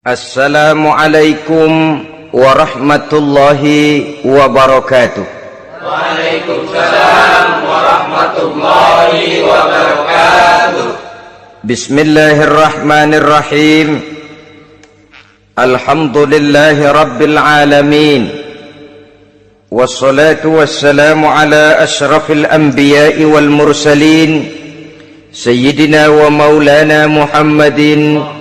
Assalamualaikum warahmatullahi wabarakatuh. Waalaikumsalam warahmatullahi wabarakatuh. Bismillahirrahmanirrahim. Alhamdulillahi rabbil alamin. Wassalatu wassalamu ala ashrafil anbiya'i wal mursalin, Sayyidina wa maulana Muhammadin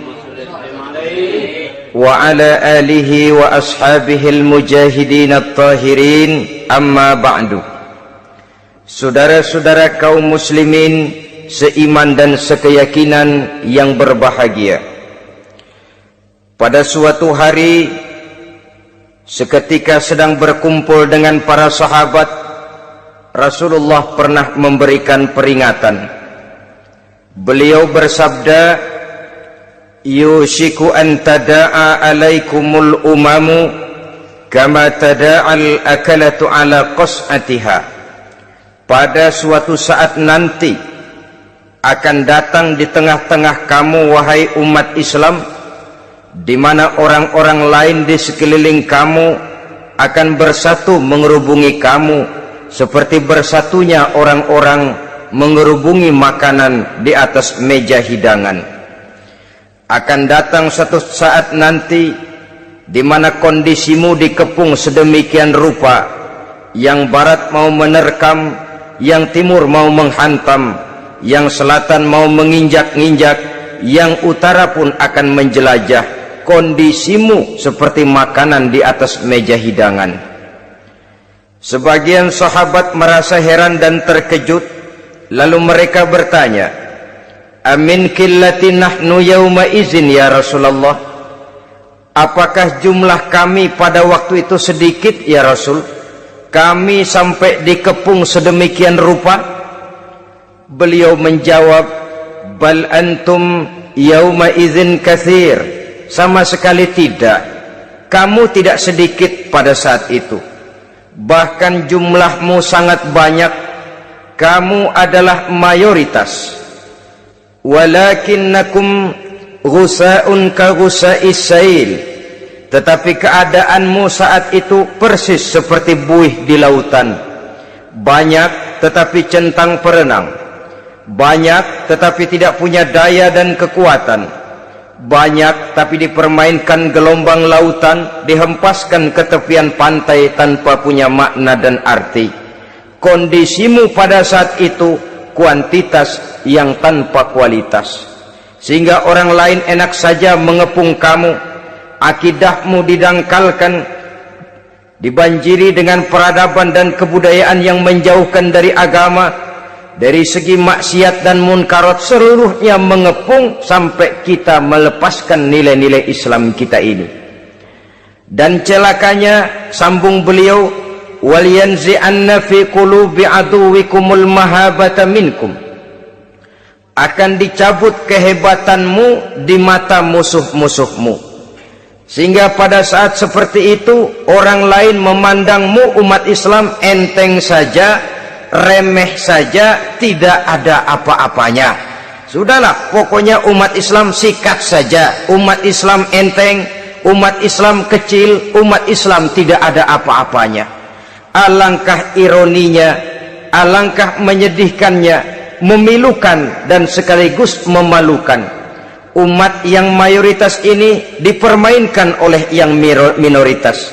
wa ala alihi wa ashabihi al-mujahidin at-tahirin, amma ba'du. Saudara-saudara kaum muslimin seiman dan sekeyakinan yang berbahagia, pada suatu hari seketika sedang berkumpul dengan para sahabat, Rasulullah pernah memberikan peringatan. Beliau bersabda, yushiku an tada'a alaikumul umamu kama tada'al akalatu ala qas'atiha. Pada suatu saat nanti akan datang di tengah-tengah kamu, wahai umat Islam, di mana orang-orang lain di sekeliling kamu akan bersatu mengerubungi kamu seperti bersatunya orang-orang mengerubungi makanan di atas meja hidangan. Akan datang suatu saat nanti di mana kondisimu dikepung sedemikian rupa, yang barat mau menerkam, yang timur mau menghantam, yang selatan mau menginjak-injak, yang utara pun akan menjelajah. Kondisimu seperti makanan di atas meja hidangan. Sebagian sahabat merasa heran dan terkejut, lalu mereka bertanya, amin qillati nahnu yawma izin ya Rasulullah? Apakah jumlah kami pada waktu itu sedikit ya Rasul? Kami sampai dikepung sedemikian rupa? Beliau menjawab, bal antum yawma izin katsir. Sama sekali tidak. Kamu tidak sedikit pada saat itu. Bahkan jumlahmu sangat banyak. Kamu adalah mayoritas. Walakinnakum ghusa'un ka ghusa'is sail. Tetapi keadaanmu saat itu persis seperti buih di lautan. Banyak tetapi centang perenang. Banyak tetapi tidak punya daya dan kekuatan. Banyak tapi dipermainkan gelombang lautan, dihempaskan ke tepian pantai tanpa punya makna dan arti. Kondisimu pada saat itu kuantitas yang tanpa kualitas, sehingga orang lain enak saja mengepung kamu. Akidahmu didangkalkan, dibanjiri dengan peradaban dan kebudayaan yang menjauhkan dari agama. Dari segi maksiat dan munkarat seluruhnya mengepung sampai kita melepaskan nilai-nilai Islam kita ini. Dan celakanya, sambung beliau, wal yanzi'anna fi qulubi aduwikumul mahabata minkum. Akan dicabut kehebatanmu di mata musuh-musuhmu, sehingga pada saat seperti itu orang lain memandangmu umat Islam enteng saja, remeh saja, tidak ada apa-apanya. Sudahlah, pokoknya umat Islam sikat saja. Umat Islam enteng, umat Islam kecil, umat Islam tidak ada apa-apanya. Alangkah ironinya, alangkah menyedihkannya, memilukan dan sekaligus memalukan. Umat yang mayoritas ini dipermainkan oleh yang minoritas.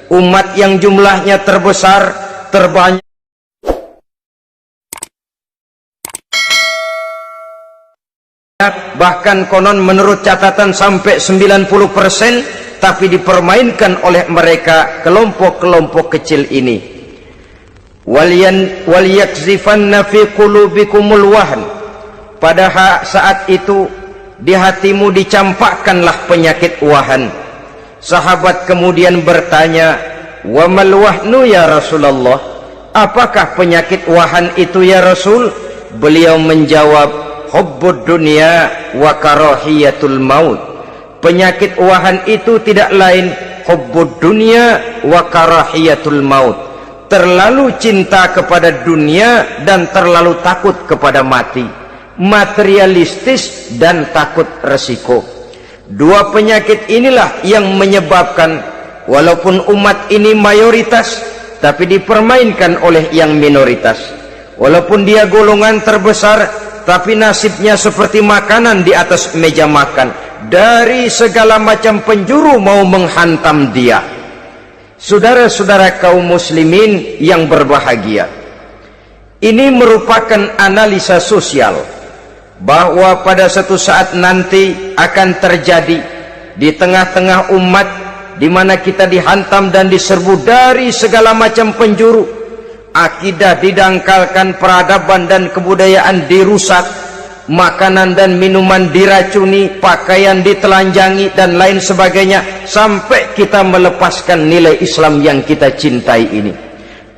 Umat yang jumlahnya terbesar, terbanyak, bahkan konon menurut catatan sampai 90%, tapi dipermainkan oleh mereka kelompok-kelompok kecil ini. Wal yakzifanna fi qulubikumul wahn. Pada saat itu di hatimu dicampakkanlah penyakit wahan. Sahabat kemudian bertanya, wa mal wahnu ya Rasulullah? Apakah penyakit wahan itu ya Rasul? Beliau menjawab, hubbud dunya wa karahiyatul maut. Penyakit wahan itu tidak lain hubbud dunya wa karahiyatul maut. Terlalu cinta kepada dunia dan terlalu takut kepada mati. Materialistis dan takut resiko. Dua penyakit inilah yang menyebabkan walaupun umat ini mayoritas, tapi dipermainkan oleh yang minoritas. Walaupun dia golongan terbesar, tapi nasibnya seperti makanan di atas meja makan. Dari segala macam penjuru mau menghantam dia. Saudara-saudara kaum muslimin yang berbahagia, ini merupakan analisa sosial bahwa pada suatu saat nanti akan terjadi di tengah-tengah umat di mana kita dihantam dan diserbu dari segala macam penjuru. Akidah didangkalkan, peradaban dan kebudayaan dirusak, makanan dan minuman diracuni, pakaian ditelanjangi dan lain sebagainya, sampai kita melepaskan nilai Islam yang kita cintai ini.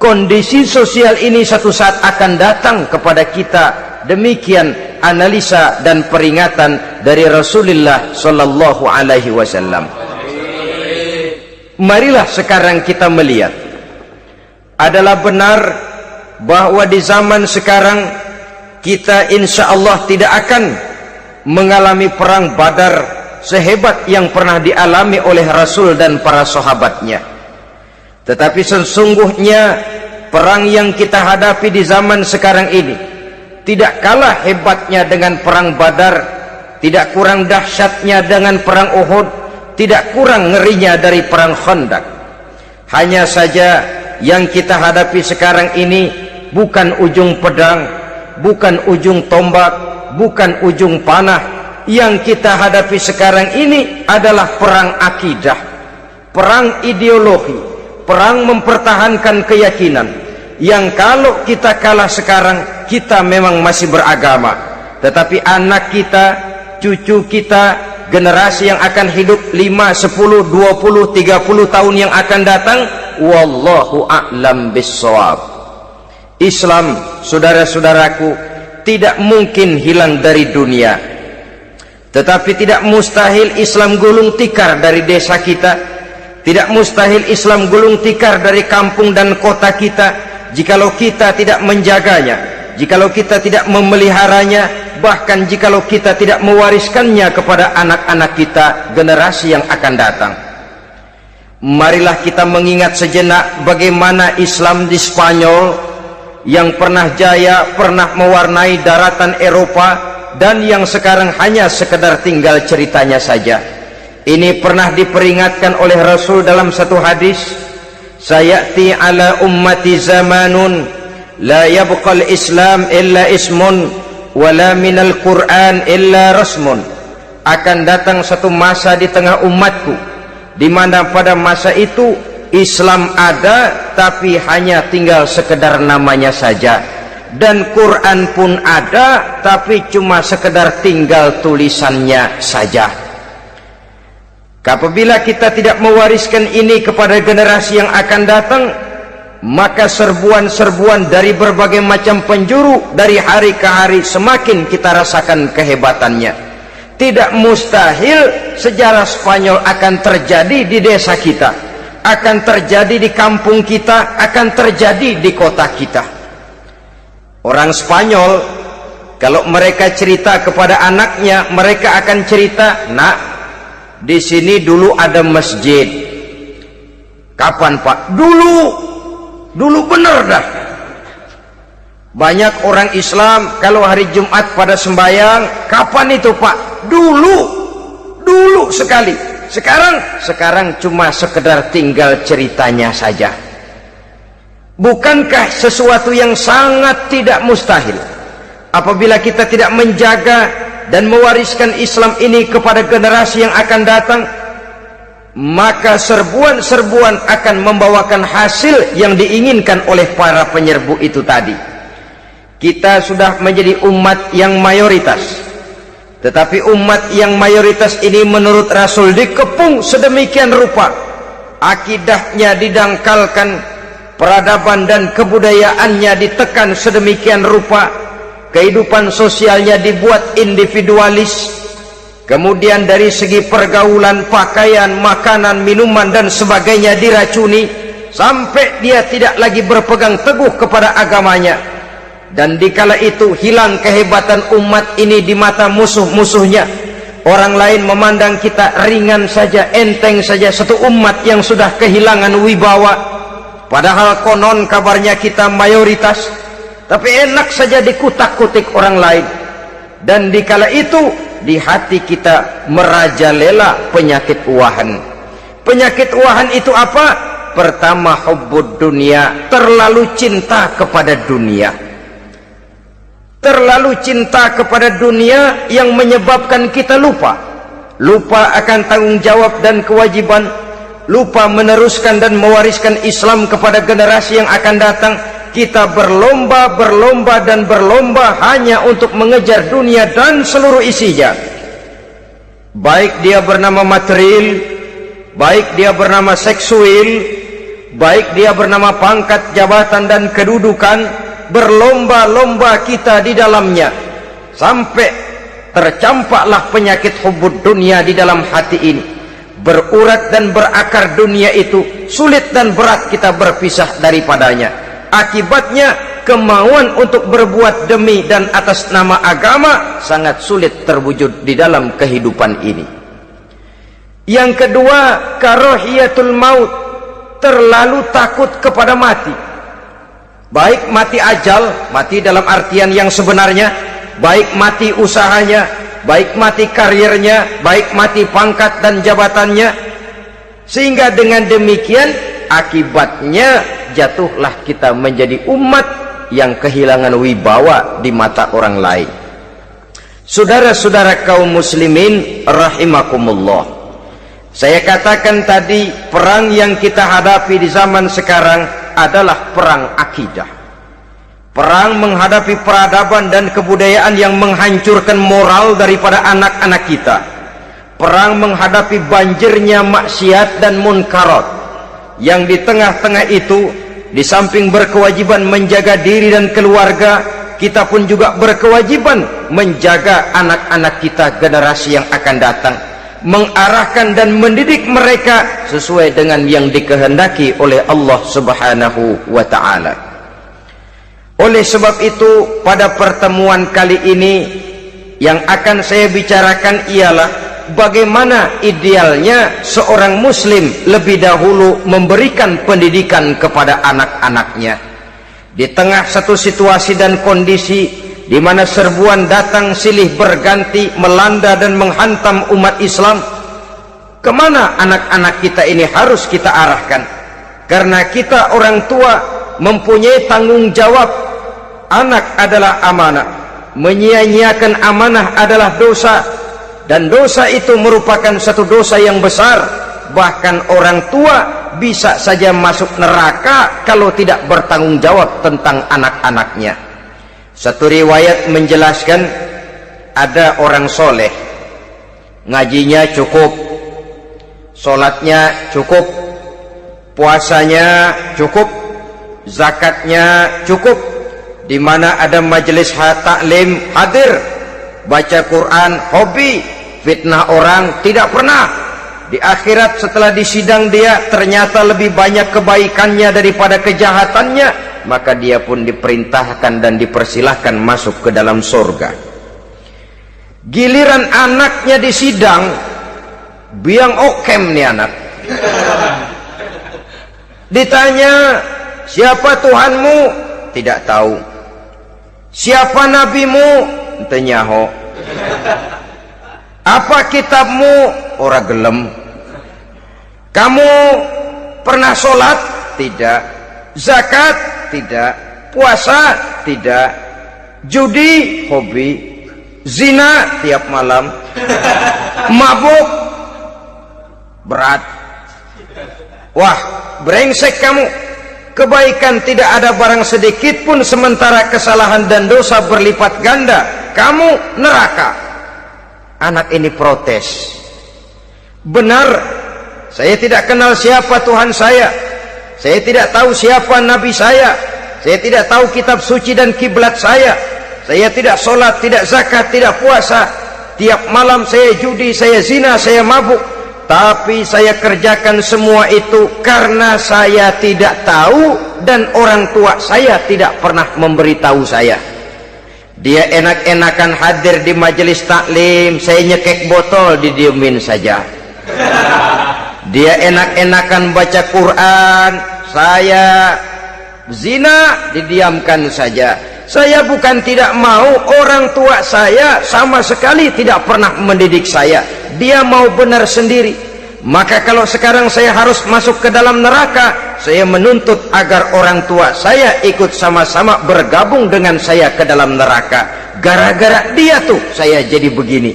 Kondisi sosial ini satu saat akan datang kepada kita. Demikian analisa dan peringatan dari Rasulullah sallallahu alaihi wasallam. Marilah sekarang kita melihat, adalah benar bahwa di zaman sekarang kita insya Allah tidak akan mengalami perang Badar sehebat yang pernah dialami oleh Rasul dan para sahabatnya. Tetapi sesungguhnya perang yang kita hadapi di zaman sekarang ini tidak kalah hebatnya dengan perang Badar, tidak kurang dahsyatnya dengan perang Uhud, tidak kurang ngerinya dari perang Khandaq. Hanya saja yang kita hadapi sekarang ini bukan ujung pedang, bukan ujung tombak, bukan ujung panah. Yang kita hadapi sekarang ini adalah perang akidah, perang ideologi, perang mempertahankan keyakinan. Yang kalau kita kalah sekarang, kita memang masih beragama, tetapi anak kita, cucu kita, generasi yang akan hidup 5, 10, 20, 30 tahun yang akan datang, wallahu a'lam bissawab. Islam, saudara-saudaraku, tidak mungkin hilang dari dunia, tetapi tidak mustahil Islam gulung tikar dari desa kita, tidak mustahil Islam gulung tikar dari kampung dan kota kita, jikalau kita tidak menjaganya, jikalau kita tidak memeliharanya, bahkan jikalau kita tidak mewariskannya kepada anak-anak kita, generasi yang akan datang. Marilah kita mengingat sejenak bagaimana Islam di Spanyol yang pernah jaya, pernah mewarnai daratan Eropa, dan yang sekarang hanya sekedar tinggal ceritanya saja. Ini pernah diperingatkan oleh Rasul dalam satu hadis, sayati ala ummati zamanun la yabqal Islam illa ismun wala minal Quran illa rasmun. Akan datang satu masa di tengah umatku di mana pada masa itu Islam ada tapi hanya tinggal sekedar namanya saja, dan Quran pun ada tapi cuma sekedar tinggal tulisannya saja. Apabila kita tidak mewariskan ini kepada generasi yang akan datang, maka serbuan-serbuan dari berbagai macam penjuru dari hari ke hari semakin kita rasakan kehebatannya. Tidak mustahil sejarah Spanyol akan terjadi di desa kita, akan terjadi di kampung kita, akan terjadi di kota kita. Orang Spanyol kalau mereka cerita kepada anaknya, mereka akan cerita, "Nak, di sini dulu ada masjid." "Kapan, Pak?" Dulu bener dah. Banyak orang Islam kalau hari Jumat pada sembahyang, "Kapan itu, Pak?" Dulu sekali. Sekarang cuma sekedar tinggal ceritanya saja. Bukankah sesuatu yang sangat tidak mustahil apabila kita tidak menjaga dan mewariskan Islam ini kepada generasi yang akan datang, maka serbuan-serbuan akan membawakan hasil yang diinginkan oleh para penyerbu itu tadi. Kita sudah menjadi umat yang mayoritas, tetapi umat yang mayoritas ini menurut Rasul dikepung sedemikian rupa, akidahnya didangkalkan, peradaban dan kebudayaannya ditekan sedemikian rupa, kehidupan sosialnya dibuat individualis, kemudian dari segi pergaulan, pakaian, makanan, minuman dan sebagainya diracuni, sampai dia tidak lagi berpegang teguh kepada agamanya. Dan dikala itu hilang kehebatan umat ini di mata musuh-musuhnya. Orang lain memandang kita ringan saja, enteng saja, satu umat yang sudah kehilangan wibawa. Padahal konon kabarnya kita mayoritas, tapi enak saja dikutak-kutik orang lain. Dan dikala itu di hati kita merajalela penyakit uahan. Penyakit uahan itu apa? Pertama, hubbud dunia, terlalu cinta kepada dunia. Terlalu cinta kepada dunia yang menyebabkan kita lupa akan tanggung jawab dan kewajiban, lupa meneruskan dan mewariskan Islam kepada generasi yang akan datang. Kita berlomba dan berlomba hanya untuk mengejar dunia dan seluruh isinya, baik dia bernama material, baik dia bernama seksual, baik dia bernama pangkat, jabatan dan kedudukan. Berlomba-lomba kita di dalamnya sampai tercampaklah penyakit hubbud dunia di dalam hati ini. Berurat dan berakar dunia itu, sulit dan berat kita berpisah daripadanya. Akibatnya kemauan untuk berbuat demi dan atas nama agama sangat sulit terwujud di dalam kehidupan ini. Yang kedua, karahiyatul maut, terlalu takut kepada mati. Baik mati ajal, mati dalam artian yang sebenarnya, baik mati usahanya, baik mati karirnya, baik mati pangkat dan jabatannya. Sehingga dengan demikian akibatnya jatuhlah kita menjadi umat yang kehilangan wibawa di mata orang lain. Saudara-saudara kaum muslimin rahimakumullah, saya katakan tadi, perang yang kita hadapi di zaman sekarang adalah perang akidah. Perang menghadapi peradaban dan kebudayaan yang menghancurkan moral daripada anak-anak kita. Perang menghadapi banjirnya maksiat dan munkarat, yang di tengah-tengah itu, di samping berkewajiban menjaga diri dan keluarga, kita pun juga berkewajiban menjaga anak-anak kita, generasi yang akan datang, mengarahkan dan mendidik mereka sesuai dengan yang dikehendaki oleh Allah Subhanahu wa ta'ala. Oleh sebab itu, pada pertemuan kali ini yang akan saya bicarakan ialah bagaimana idealnya seorang muslim lebih dahulu memberikan pendidikan kepada anak-anaknya di tengah satu situasi dan kondisi di mana serbuan datang silih berganti melanda dan menghantam umat Islam. Kemana anak-anak kita ini harus kita arahkan? Karena kita orang tua mempunyai tanggung jawab. Anak adalah amanah, menyia-nyiakan amanah adalah dosa, dan dosa itu merupakan satu dosa yang besar. Bahkan orang tua bisa saja masuk neraka kalau tidak bertanggung jawab tentang anak-anaknya. Satu riwayat menjelaskan ada orang soleh, ngajinya cukup, sholatnya cukup, puasanya cukup, zakatnya cukup, di mana ada majelis taklim hadir, baca Quran hobi, fitnah orang tidak pernah. Di akhirat setelah disidang dia ternyata lebih banyak kebaikannya daripada kejahatannya, maka dia pun diperintahkan dan dipersilahkan masuk ke dalam surga. Giliran anaknya disidang, biang okem nih anak. Ditanya, siapa Tuhanmu? Tidak tahu. Siapa nabimu? Tenyaho. Apa kitabmu? Ora gelem. Kamu pernah sholat? Tidak. Zakat? Tidak. Puasa? Tidak. Judi? Hobi. Zina? Tiap malam. Mabuk? Berat. Wah, brengsek kamu. Kebaikan tidak ada barang sedikit pun, sementara kesalahan dan dosa berlipat ganda. Kamu neraka. Anak ini protes. Benar, saya tidak kenal siapa Tuhan saya. Saya tidak tahu siapa Nabi saya. Saya tidak tahu kitab suci dan kiblat saya. Saya tidak sholat, tidak zakat, tidak puasa. Tiap malam saya judi, saya zina, saya mabuk. Tapi saya kerjakan semua itu karena saya tidak tahu dan orang tua saya tidak pernah memberitahu saya. Dia enak-enakan hadir di majelis taklim, saya nyekek botol didiemin saja. Dia enak-enakan baca Quran, saya zina didiamkan saja. Saya bukan tidak mau, orang tua saya sama sekali tidak pernah mendidik saya. Dia mau benar sendiri. Maka kalau sekarang saya harus masuk ke dalam neraka, saya menuntut agar orang tua saya ikut sama-sama bergabung dengan saya ke dalam neraka. Gara-gara dia tuh saya jadi begini.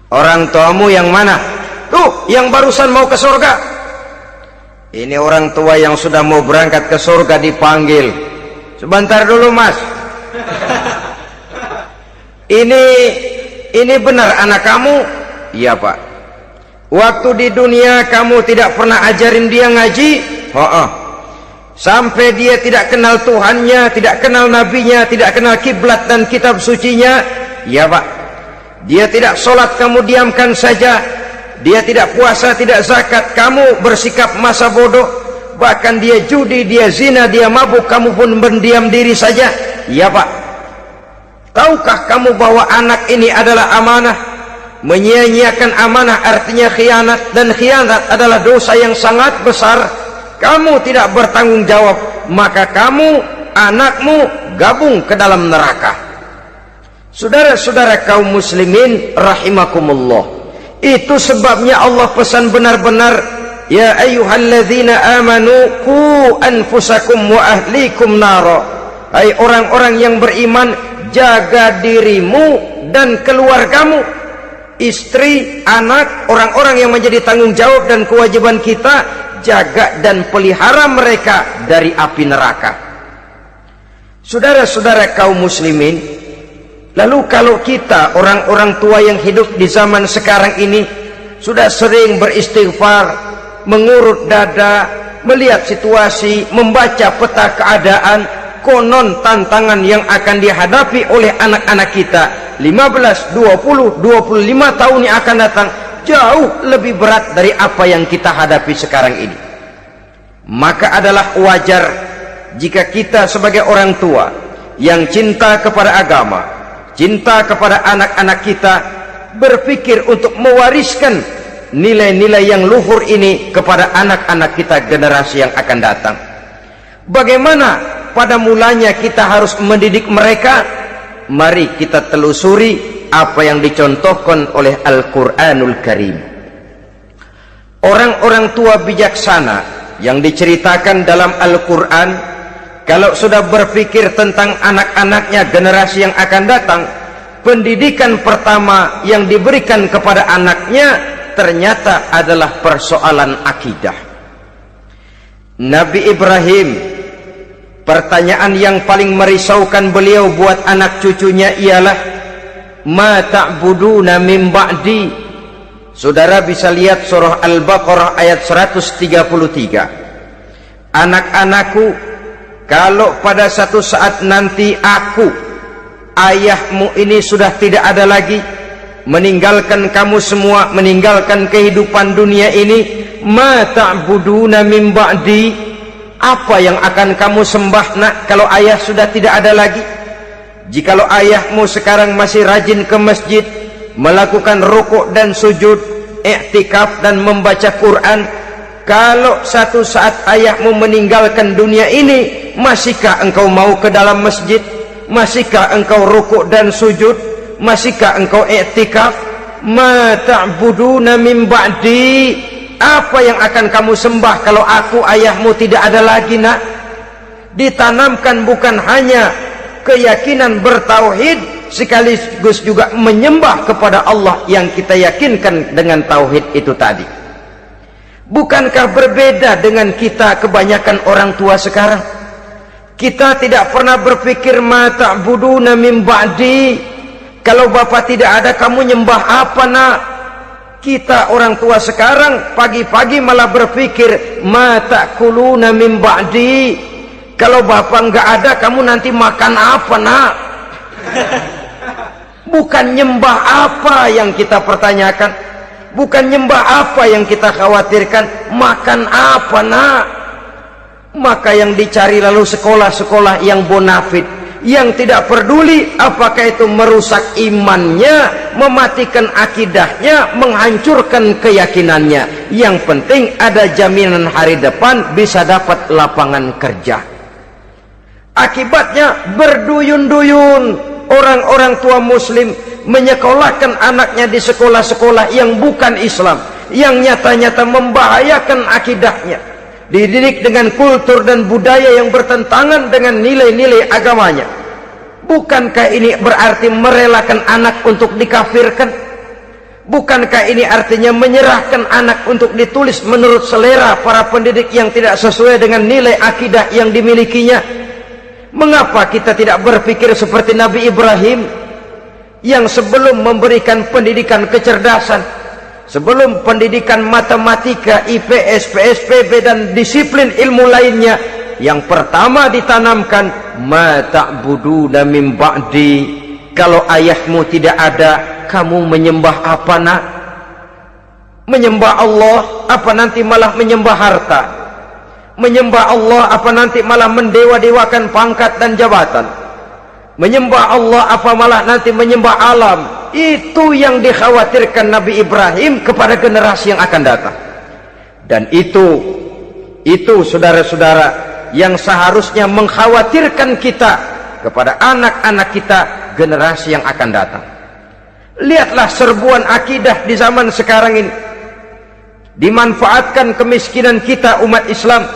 Orang tuamu yang mana? Tuh, yang barusan mau ke surga. Ini orang tua yang sudah mau berangkat ke surga dipanggil. Sebentar dulu mas. Ini benar anak kamu? Iya pak. Waktu di dunia kamu tidak pernah ajarin dia ngaji? Sampai dia tidak kenal Tuhannya, tidak kenal nabinya, tidak kenal kiblat dan kitab sucinya? Ya pak. Dia tidak sholat, kamu diamkan saja. Dia tidak puasa, tidak zakat, kamu bersikap masa bodoh. Bahkan dia judi, dia zina, dia mabuk, kamu pun berdiam diri saja. Ya pak. Tahukah kamu bahwa anak ini adalah amanah? Menyia-nyiakan amanah artinya khianat, dan khianat adalah dosa yang sangat besar. Kamu tidak bertanggung jawab, maka kamu, anakmu gabung ke dalam neraka. Saudara-saudara kaum muslimin rahimakumullah, itu sebabnya Allah pesan benar-benar, ya ayyuhalladzina amanu qu anfusakum wa ahlikum nara. Hai orang-orang yang beriman, jaga dirimu dan keluargamu, istri, anak, orang-orang yang menjadi tanggung jawab dan kewajiban kita, jaga dan pelihara mereka dari api neraka. Saudara-saudara kaum muslimin, lalu kalau kita orang-orang tua yang hidup di zaman sekarang ini sudah sering beristighfar, mengurut dada, melihat situasi, membaca peta keadaan, konon tantangan yang akan dihadapi oleh anak-anak kita 15, 20, 25 tahun yang akan datang jauh lebih berat dari apa yang kita hadapi sekarang ini. Maka adalah wajar jika kita sebagai orang tua yang cinta kepada agama, cinta kepada anak-anak kita, berpikir untuk mewariskan nilai-nilai yang luhur ini kepada anak-anak kita generasi yang akan datang. Bagaimana pada mulanya kita harus mendidik mereka? Mari kita telusuri apa yang dicontohkan oleh Al-Quranul Karim. Orang-orang tua bijaksana yang diceritakan dalam Al-Quran, kalau sudah berpikir tentang anak-anaknya generasi yang akan datang, pendidikan pertama yang diberikan kepada anaknya ternyata adalah persoalan akidah. Nabi Ibrahim, pertanyaan yang paling merisaukan beliau buat anak cucunya ialah, ma ta'buduna min ba'di. Saudara bisa lihat surah Al-Baqarah ayat 133. Anak-anakku, kalau pada satu saat nanti aku, ayahmu ini sudah tidak ada lagi, meninggalkan kamu semua, meninggalkan kehidupan dunia ini, ma ta'buduna min ba'di, apa yang akan kamu sembah nak kalau ayah sudah tidak ada lagi? Jikalau ayahmu sekarang masih rajin ke masjid, melakukan rukuk dan sujud, i'tikaf dan membaca Quran, kalau satu saat ayahmu meninggalkan dunia ini, masihkah engkau mau ke dalam masjid? Masihkah engkau rukuk dan sujud? Masihkah engkau i'tikaf? Ma ta'buduna min ba'di, apa yang akan kamu sembah kalau aku ayahmu tidak ada lagi nak? Ditanamkan bukan hanya keyakinan bertauhid, sekaligus juga menyembah kepada Allah yang kita yakinkan dengan tauhid itu tadi. Bukankah berbeda dengan kita kebanyakan orang tua sekarang? Kita tidak pernah berpikir ma ta'buduna min ba'di, kalau bapak tidak ada kamu nyembah apa nak? Kita orang tua sekarang pagi-pagi malah berpikir ma ta'kuluna min ba'di, kalau bapak enggak ada kamu nanti makan apa nak? Bukan nyembah apa yang kita pertanyakan, bukan nyembah apa yang kita khawatirkan, makan apa nak? Maka yang dicari lalu sekolah-sekolah yang bonafit, yang tidak peduli apakah itu merusak imannya, mematikan akidahnya, menghancurkan keyakinannya. Yang penting ada jaminan hari depan bisa dapat lapangan kerja. Akibatnya berduyun-duyun orang-orang tua muslim menyekolahkan anaknya di sekolah-sekolah yang bukan Islam, yang nyata-nyata membahayakan akidahnya, dididik dengan kultur dan budaya yang bertentangan dengan nilai-nilai agamanya. Bukankah ini berarti merelakan anak untuk dikafirkan? Bukankah ini artinya menyerahkan anak untuk ditulis menurut selera para pendidik yang tidak sesuai dengan nilai akidah yang dimilikinya? Mengapa kita tidak berpikir seperti Nabi Ibrahim yang sebelum memberikan pendidikan kecerdasan, sebelum pendidikan matematika, IPS, PSPB dan disiplin ilmu lainnya, yang pertama ditanamkan, ma ta'buduna min ba'di, kalau ayahmu tidak ada, kamu menyembah apa nak? Menyembah Allah apa nanti malah menyembah harta? Menyembah Allah apa nanti malah mendewa-dewakan pangkat dan jabatan? Menyembah Allah apa malah nanti menyembah alam? Itu yang dikhawatirkan Nabi Ibrahim kepada generasi yang akan datang. Dan itu saudara-saudara yang seharusnya mengkhawatirkan kita kepada anak-anak kita, generasi yang akan datang. Lihatlah serbuan akidah di zaman sekarang ini. Dimanfaatkan kemiskinan kita umat Islam.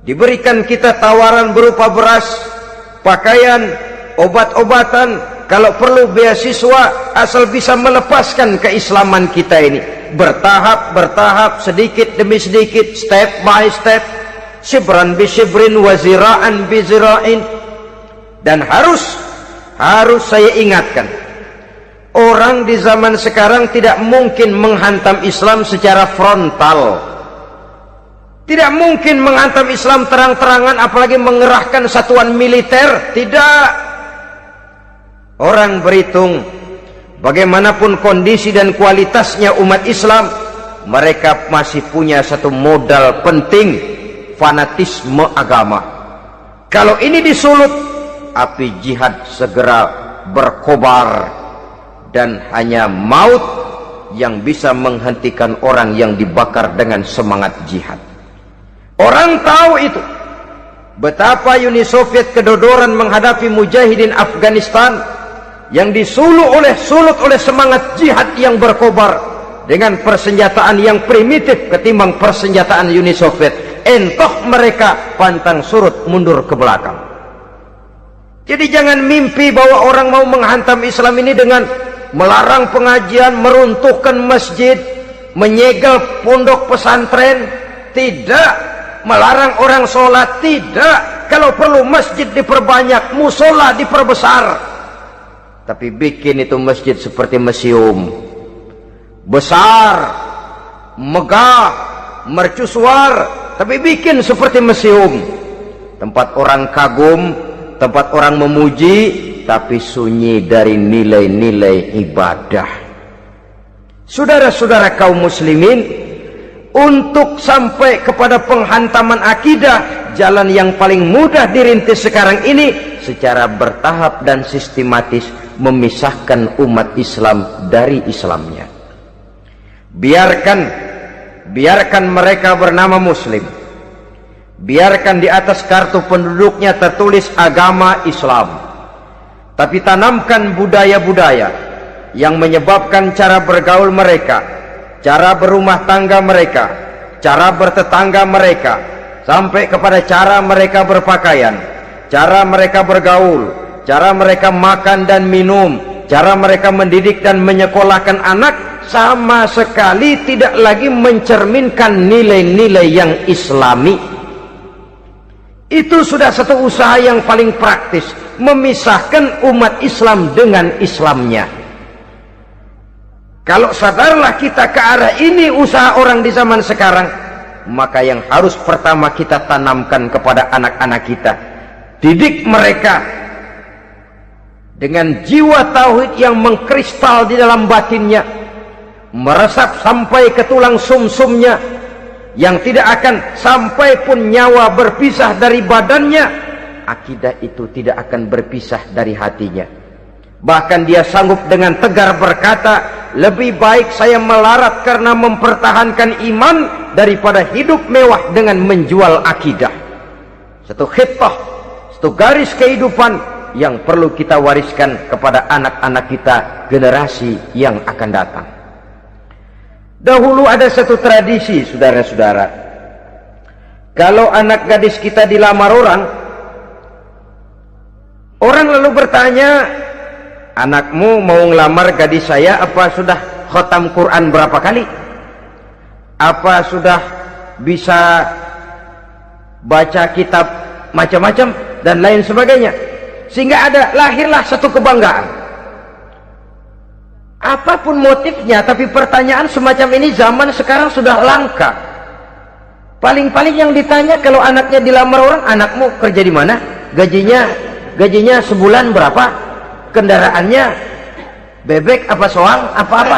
Diberikan kita tawaran berupa beras, pakaian, obat-obatan, kalau perlu beasiswa, asal bisa melepaskan keislaman kita ini. Bertahap, sedikit demi sedikit, step by step, shibran bi shibrin wa zira'an bi zira'in. Dan harus saya ingatkan, orang di zaman sekarang tidak mungkin menghantam Islam secara frontal. Tidak mungkin menghantam Islam terang-terangan, apalagi mengerahkan satuan militer. Tidak. Orang berhitung bagaimanapun kondisi dan kualitasnya umat Islam, mereka masih punya satu modal penting, fanatisme agama. Kalau ini disulut, api jihad segera berkobar, dan hanya maut yang bisa menghentikan orang yang dibakar dengan semangat jihad. Orang tahu itu. Betapa Uni Soviet kedodoran menghadapi mujahidin Afghanistan yang disulut oleh semangat jihad yang berkobar dengan persenjataan yang primitif ketimbang persenjataan Uni Soviet. Entoh mereka pantang surut mundur ke belakang. Jadi jangan mimpi bahwa orang mau menghantam Islam ini dengan melarang pengajian, meruntuhkan masjid, menyegel pondok pesantren. Tidak. Melarang orang sholat, tidak. Kalau perlu masjid diperbanyak, musola diperbesar. Tapi bikin itu masjid seperti museum, besar, megah, mercusuar, tapi bikin seperti museum. Tempat orang kagum, tempat orang memuji, tapi sunyi dari nilai-nilai ibadah. Saudara-saudara kaum muslimin, untuk sampai kepada penghantaman akidah, jalan yang paling mudah dirintis sekarang ini secara bertahap dan sistematis, memisahkan umat Islam dari Islamnya. Biarkan mereka bernama Muslim. Biarkan di atas kartu penduduknya tertulis agama Islam. Tapi tanamkan budaya-budaya yang menyebabkan cara bergaul mereka, cara berumah tangga mereka, cara bertetangga mereka, sampai kepada cara mereka berpakaian, cara mereka bergaul, cara mereka makan dan minum, cara mereka mendidik dan menyekolahkan anak, sama sekali tidak lagi mencerminkan nilai-nilai yang islami. Itu sudah satu usaha yang paling praktis, memisahkan umat Islam dengan Islamnya. Kalau sadarlah kita ke arah ini usaha orang di zaman sekarang, maka yang harus pertama kita tanamkan kepada anak-anak kita, didik mereka dengan jiwa tauhid yang mengkristal di dalam batinnya, meresap sampai ke tulang sumsumnya, yang tidak akan sampai pun nyawa berpisah dari badannya, akidah itu tidak akan berpisah dari hatinya. Bahkan dia sanggup dengan tegar berkata, lebih baik saya melarat karena mempertahankan iman daripada hidup mewah dengan menjual akidah. Satu khittah, satu garis kehidupan yang perlu kita wariskan kepada anak-anak kita, generasi yang akan datang. Dahulu ada satu tradisi, saudara-saudara. Kalau anak gadis kita dilamar orang lalu bertanya, anakmu mau ngelamar gadis saya, apa sudah khatam Quran berapa kali? Apa sudah bisa baca kitab macam-macam dan lain sebagainya? Sehingga lahirlah satu kebanggaan. Apapun motifnya, tapi pertanyaan semacam ini zaman sekarang sudah langka. Paling-paling yang ditanya kalau anaknya dilamar orang, anakmu kerja di mana? Gajinya sebulan berapa? Kendaraannya bebek apa soal? Apa-apa?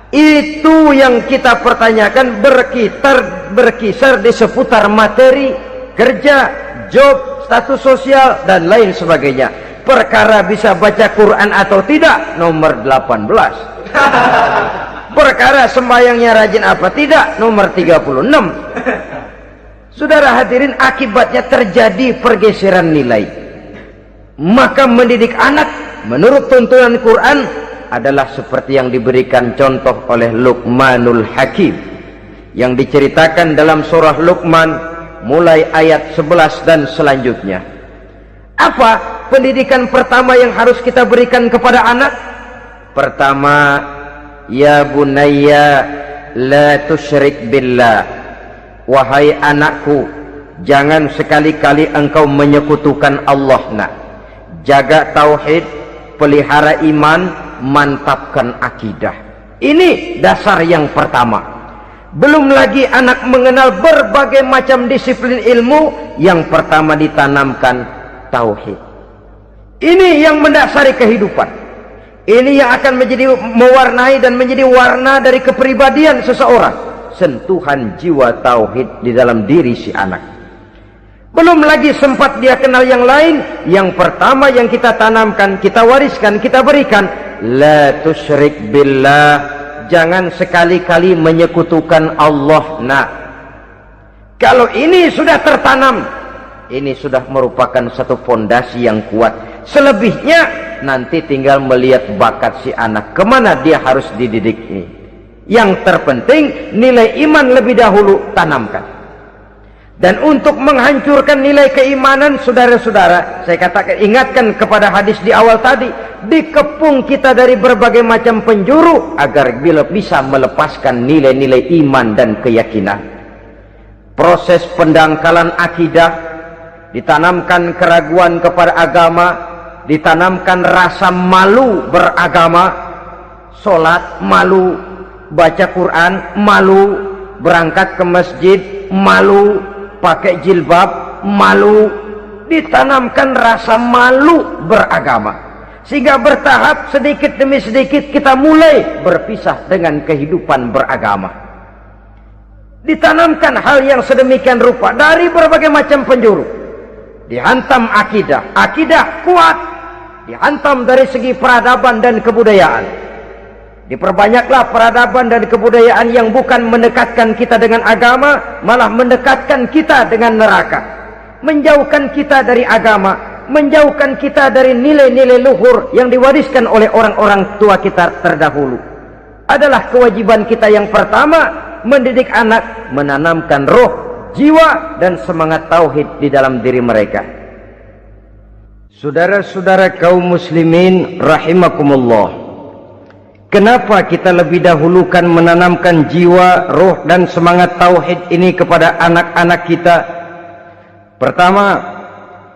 Itu yang kita pertanyakan, berkisar di seputar materi, kerja, job, status sosial, dan lain sebagainya. Perkara bisa baca Quran atau tidak, nomor 18. Perkara sembahyangnya rajin apa tidak, nomor 36. Saudara hadirin, akibatnya terjadi pergeseran nilai. Maka mendidik anak menurut tuntunan Quran adalah seperti yang diberikan contoh oleh Luqmanul Hakim, yang diceritakan dalam surah Luqman mulai ayat 11 dan selanjutnya. Apa pendidikan pertama yang harus kita berikan kepada anak? Pertama, ya bunayya la tusyrik billah. Wahai anakku, jangan sekali-kali engkau menyekutukan Allah. Nak, jaga tauhid, pelihara iman, mantapkan akidah. Ini dasar yang pertama. Belum lagi anak mengenal berbagai macam disiplin ilmu, yang pertama ditanamkan tauhid. Ini yang mendasari kehidupan. Ini yang akan mewarnai dan menjadi warna dari kepribadian seseorang. Sentuhan jiwa tauhid di dalam diri si anak. Belum lagi sempat dia kenal yang lain. Yang pertama yang kita tanamkan, kita wariskan, kita berikan, la tusyrik billah. Jangan sekali-kali menyekutukan Allah. Nah, kalau ini sudah tertanam, ini sudah merupakan satu fondasi yang kuat. Selebihnya nanti tinggal melihat bakat si anak, kemana dia harus dididik ini. Yang terpenting nilai iman lebih dahulu tanamkan. Dan untuk menghancurkan nilai keimanan, saudara-saudara, saya katakan, ingatkan kepada hadis di awal tadi, dikepung kita dari berbagai macam penjuru agar bila bisa melepaskan nilai-nilai iman dan keyakinan. Proses pendangkalan akidah, ditanamkan keraguan kepada agama, ditanamkan rasa malu beragama, sholat malu, baca Quran malu, berangkat ke masjid malu, pakai jilbab malu. Ditanamkan rasa malu beragama, sehingga bertahap sedikit demi sedikit kita mulai berpisah dengan kehidupan beragama. Ditanamkan hal yang sedemikian rupa dari berbagai macam penjuru. Dihantam akidah, akidah kuat, dihantam dari segi peradaban dan kebudayaan. Diperbanyaklah peradaban dan kebudayaan yang bukan mendekatkan kita dengan agama, malah mendekatkan kita dengan neraka. Menjauhkan kita dari agama, menjauhkan kita dari nilai-nilai luhur yang diwariskan oleh orang-orang tua kita terdahulu. Adalah kewajiban kita yang pertama, mendidik anak, menanamkan roh, jiwa, dan semangat tauhid di dalam diri mereka. Saudara-saudara kaum muslimin rahimakumullah, kenapa kita lebih dahulukan menanamkan jiwa, roh, dan semangat tauhid ini kepada anak-anak kita? Pertama,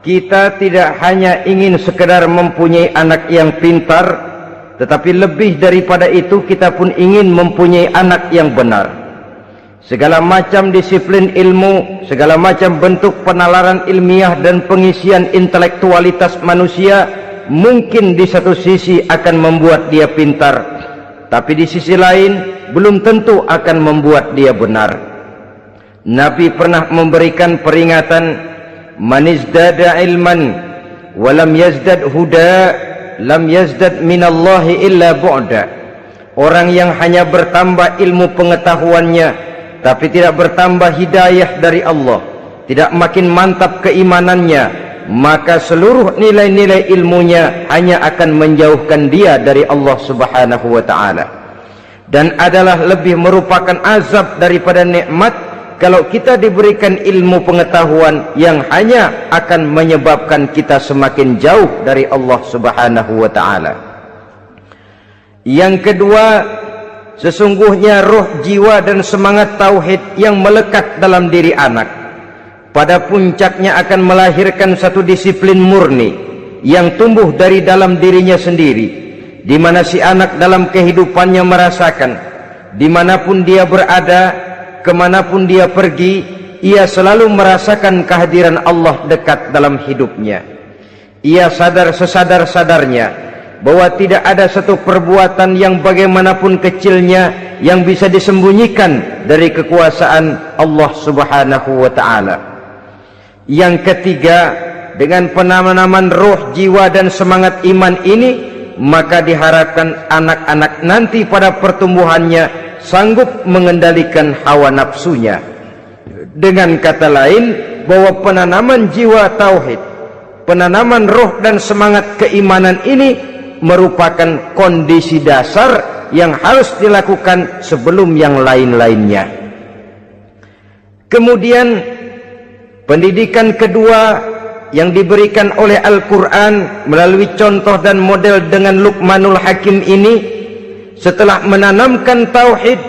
kita tidak hanya ingin sekedar mempunyai anak yang pintar, tetapi lebih daripada itu kita pun ingin mempunyai anak yang benar. Segala macam disiplin ilmu, segala macam bentuk penalaran ilmiah dan pengisian intelektualitas manusia mungkin di satu sisi akan membuat dia pintar, tapi di sisi lain belum tentu akan membuat dia benar. Nabi pernah memberikan peringatan, man izdada ilman wa lam yazdad huda lam yazdad minallahi illa bu'da. Orang yang hanya bertambah ilmu pengetahuannya tapi tidak bertambah hidayah dari Allah, tidak makin mantap keimanannya, maka seluruh nilai-nilai ilmunya hanya akan menjauhkan dia dari Allah Subhanahu wa ta'ala. Dan adalah lebih merupakan azab daripada nikmat kalau kita diberikan ilmu pengetahuan yang hanya akan menyebabkan kita semakin jauh dari Allah Subhanahu wa ta'ala. Yang kedua, sesungguhnya roh, jiwa dan semangat tauhid yang melekat dalam diri anak pada puncaknya akan melahirkan satu disiplin murni yang tumbuh dari dalam dirinya sendiri, di mana si anak dalam kehidupannya merasakan dimanapun dia berada, kemanapun dia pergi, ia selalu merasakan kehadiran Allah dekat dalam hidupnya. Ia sadar sesadar-sadarnya bahwa tidak ada satu perbuatan yang bagaimanapun kecilnya yang bisa disembunyikan dari kekuasaan Allah Subhanahu wa ta'ala. Yang ketiga, dengan penanaman roh, jiwa dan semangat iman ini, maka diharapkan anak-anak nanti pada pertumbuhannya sanggup mengendalikan hawa nafsunya. Dengan kata lain, bahwa penanaman jiwa tauhid, penanaman roh dan semangat keimanan ini merupakan kondisi dasar yang harus dilakukan sebelum yang lain-lainnya. Kemudian pendidikan kedua yang diberikan oleh Al-Quran melalui contoh dan model dengan Luqmanul Hakim ini, setelah menanamkan tauhid,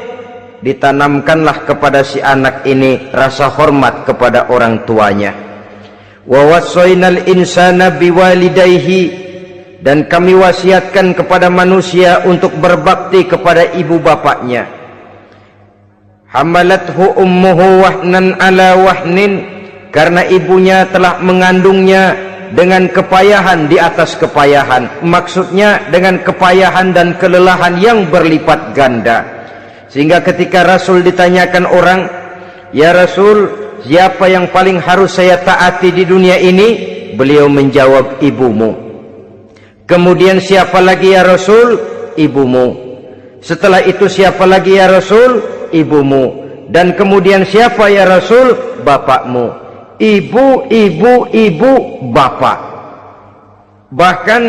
ditanamkanlah kepada si anak ini rasa hormat kepada orang tuanya. Wa wassaynal insana biwalidayhi, dan kami wasiatkan kepada manusia untuk berbakti kepada ibu bapaknya. Hamalathu ummuhu wahnan ala wahnin, karena ibunya telah mengandungnya dengan kepayahan di atas kepayahan, maksudnya dengan kepayahan dan kelelahan yang berlipat ganda. Sehingga ketika Rasul ditanyakan orang, "Ya Rasul, siapa yang paling harus saya taati di dunia ini?" Beliau menjawab, "Ibumu." Kemudian, "Siapa lagi ya Rasul?" "Ibumu." Setelah itu, "Siapa lagi ya Rasul?" "Ibumu." Dan kemudian, "Siapa ya Rasul?" "Bapakmu." Ibu, ibu, ibu, bapak. Bahkan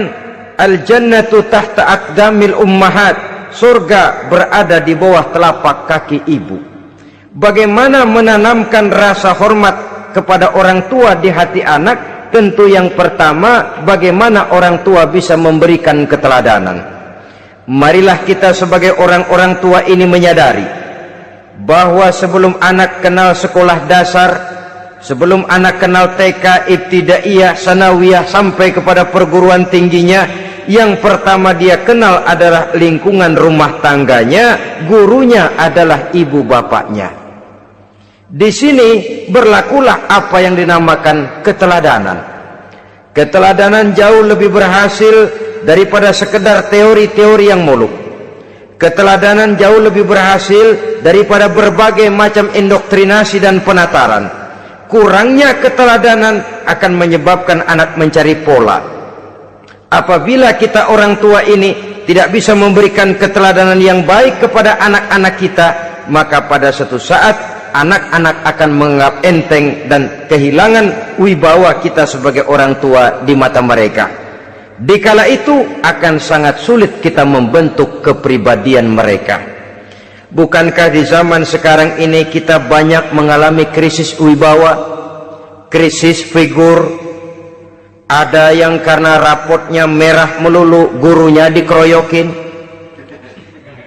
al-jannatu tahta aqdamil ummahat, surga berada di bawah telapak kaki ibu. Bagaimana menanamkan rasa hormat kepada orang tua di hati anak? Tentu yang pertama, bagaimana orang tua bisa memberikan keteladanan. Marilah kita sebagai orang-orang tua ini menyadari bahwa sebelum anak kenal sekolah dasar, sebelum anak kenal TK, ibtidaiyah, sanawiyah sampai kepada perguruan tingginya, yang pertama dia kenal adalah lingkungan rumah tangganya, gurunya adalah ibu bapaknya. Di sini berlakulah apa yang dinamakan keteladanan. Keteladanan jauh lebih berhasil daripada sekedar teori-teori yang muluk. Keteladanan jauh lebih berhasil daripada berbagai macam indoktrinasi dan penataran. Kurangnya keteladanan akan menyebabkan anak mencari pola. Apabila kita orang tua ini tidak bisa memberikan keteladanan yang baik kepada anak-anak kita, maka pada suatu saat anak-anak akan menganggap enteng dan kehilangan wibawa kita sebagai orang tua di mata mereka. Dikala itu akan sangat sulit kita membentuk kepribadian mereka. Bukankah di zaman sekarang ini kita banyak mengalami krisis wibawa, krisis figur? Ada yang karena rapotnya merah melulu, gurunya dikeroyokin.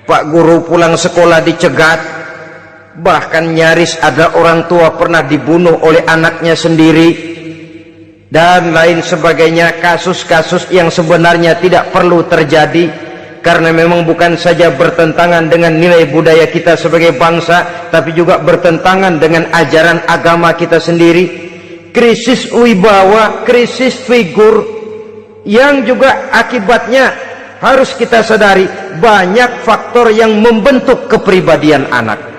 Pak guru pulang sekolah dicegat. Bahkan nyaris ada orang tua pernah dibunuh oleh anaknya sendiri, dan lain sebagainya. Kasus-kasus yang sebenarnya tidak perlu terjadi, karena memang bukan saja bertentangan dengan nilai budaya kita sebagai bangsa, tapi juga bertentangan dengan ajaran agama kita sendiri. Krisis wibawa, krisis figur, yang juga akibatnya harus kita sadari banyak faktor yang membentuk kepribadian anak.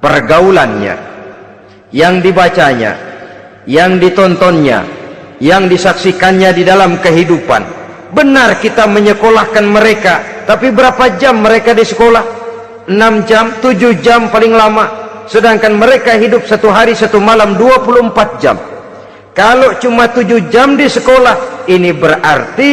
Pergaulannya, yang dibacanya, yang ditontonnya, yang disaksikannya di dalam kehidupan. Benar kita menyekolahkan mereka, tapi berapa jam mereka di sekolah? 6 jam, 7 jam paling lama. Sedangkan mereka hidup 1 hari 1 malam 24 jam. Kalau cuma 7 jam di sekolah, ini berarti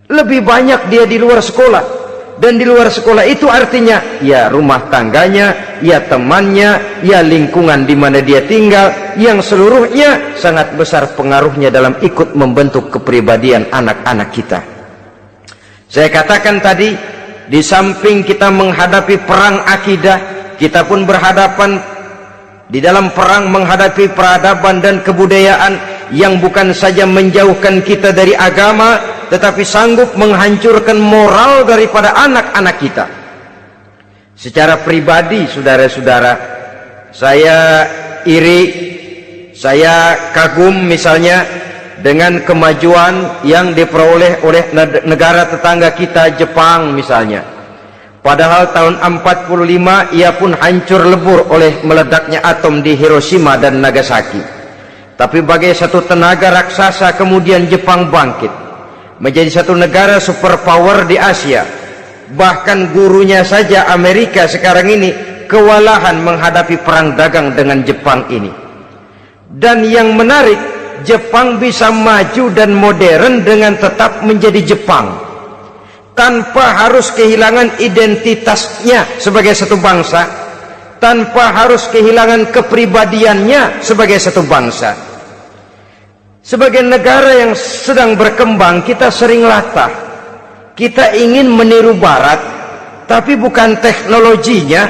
lebih banyak dia di luar sekolah. Dan di luar sekolah itu artinya ya rumah tangganya, ya temannya, ya lingkungan di mana dia tinggal, yang seluruhnya sangat besar pengaruhnya dalam ikut membentuk kepribadian anak-anak kita. Saya katakan tadi, di samping kita menghadapi perang akidah, kita pun berhadapan di dalam perang menghadapi peradaban dan kebudayaan yang bukan saja menjauhkan kita dari agama, tetapi sanggup menghancurkan moral daripada anak-anak kita. Secara pribadi, saudara-saudara, saya iri, saya kagum misalnya dengan kemajuan yang diperoleh oleh negara tetangga kita, Jepang misalnya. Padahal tahun 45 ia pun hancur lebur oleh meledaknya atom di Hiroshima dan Nagasaki. Tapi bagai satu tenaga raksasa kemudian Jepang bangkit menjadi satu negara superpower di Asia. Bahkan gurunya saja Amerika sekarang ini kewalahan menghadapi perang dagang dengan Jepang ini. Dan yang menarik, Jepang bisa maju dan modern dengan tetap menjadi Jepang, tanpa harus kehilangan identitasnya sebagai satu bangsa, tanpa harus kehilangan kepribadiannya sebagai satu bangsa. Sebagai negara yang sedang berkembang, kita sering latah. Kita ingin meniru Barat, tapi bukan teknologinya,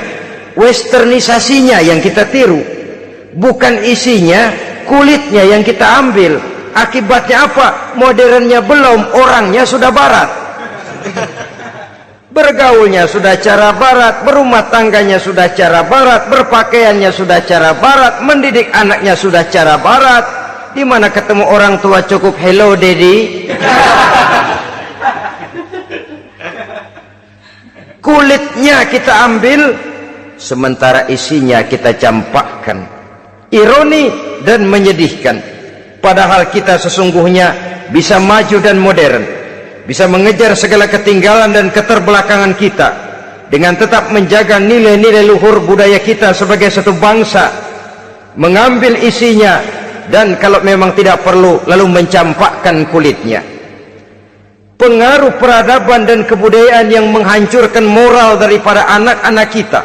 westernisasinya yang kita tiru. Bukan isinya, kulitnya yang kita ambil. Akibatnya apa? Modernnya belum, orangnya sudah Barat. Bergaulnya sudah cara Barat, berumah tangganya sudah cara Barat, berpakaiannya sudah cara Barat, mendidik anaknya sudah cara Barat. Di mana ketemu orang tua cukup hello daddy. Kulitnya kita ambil, sementara isinya kita campakkan. Ironi dan menyedihkan. Padahal kita sesungguhnya bisa maju dan modern, bisa mengejar segala ketinggalan dan keterbelakangan kita, dengan tetap menjaga nilai-nilai luhur budaya kita sebagai satu bangsa, mengambil isinya, dan kalau memang tidak perlu lalu mencampakkan kulitnya. Pengaruh peradaban dan kebudayaan yang menghancurkan moral daripada anak-anak kita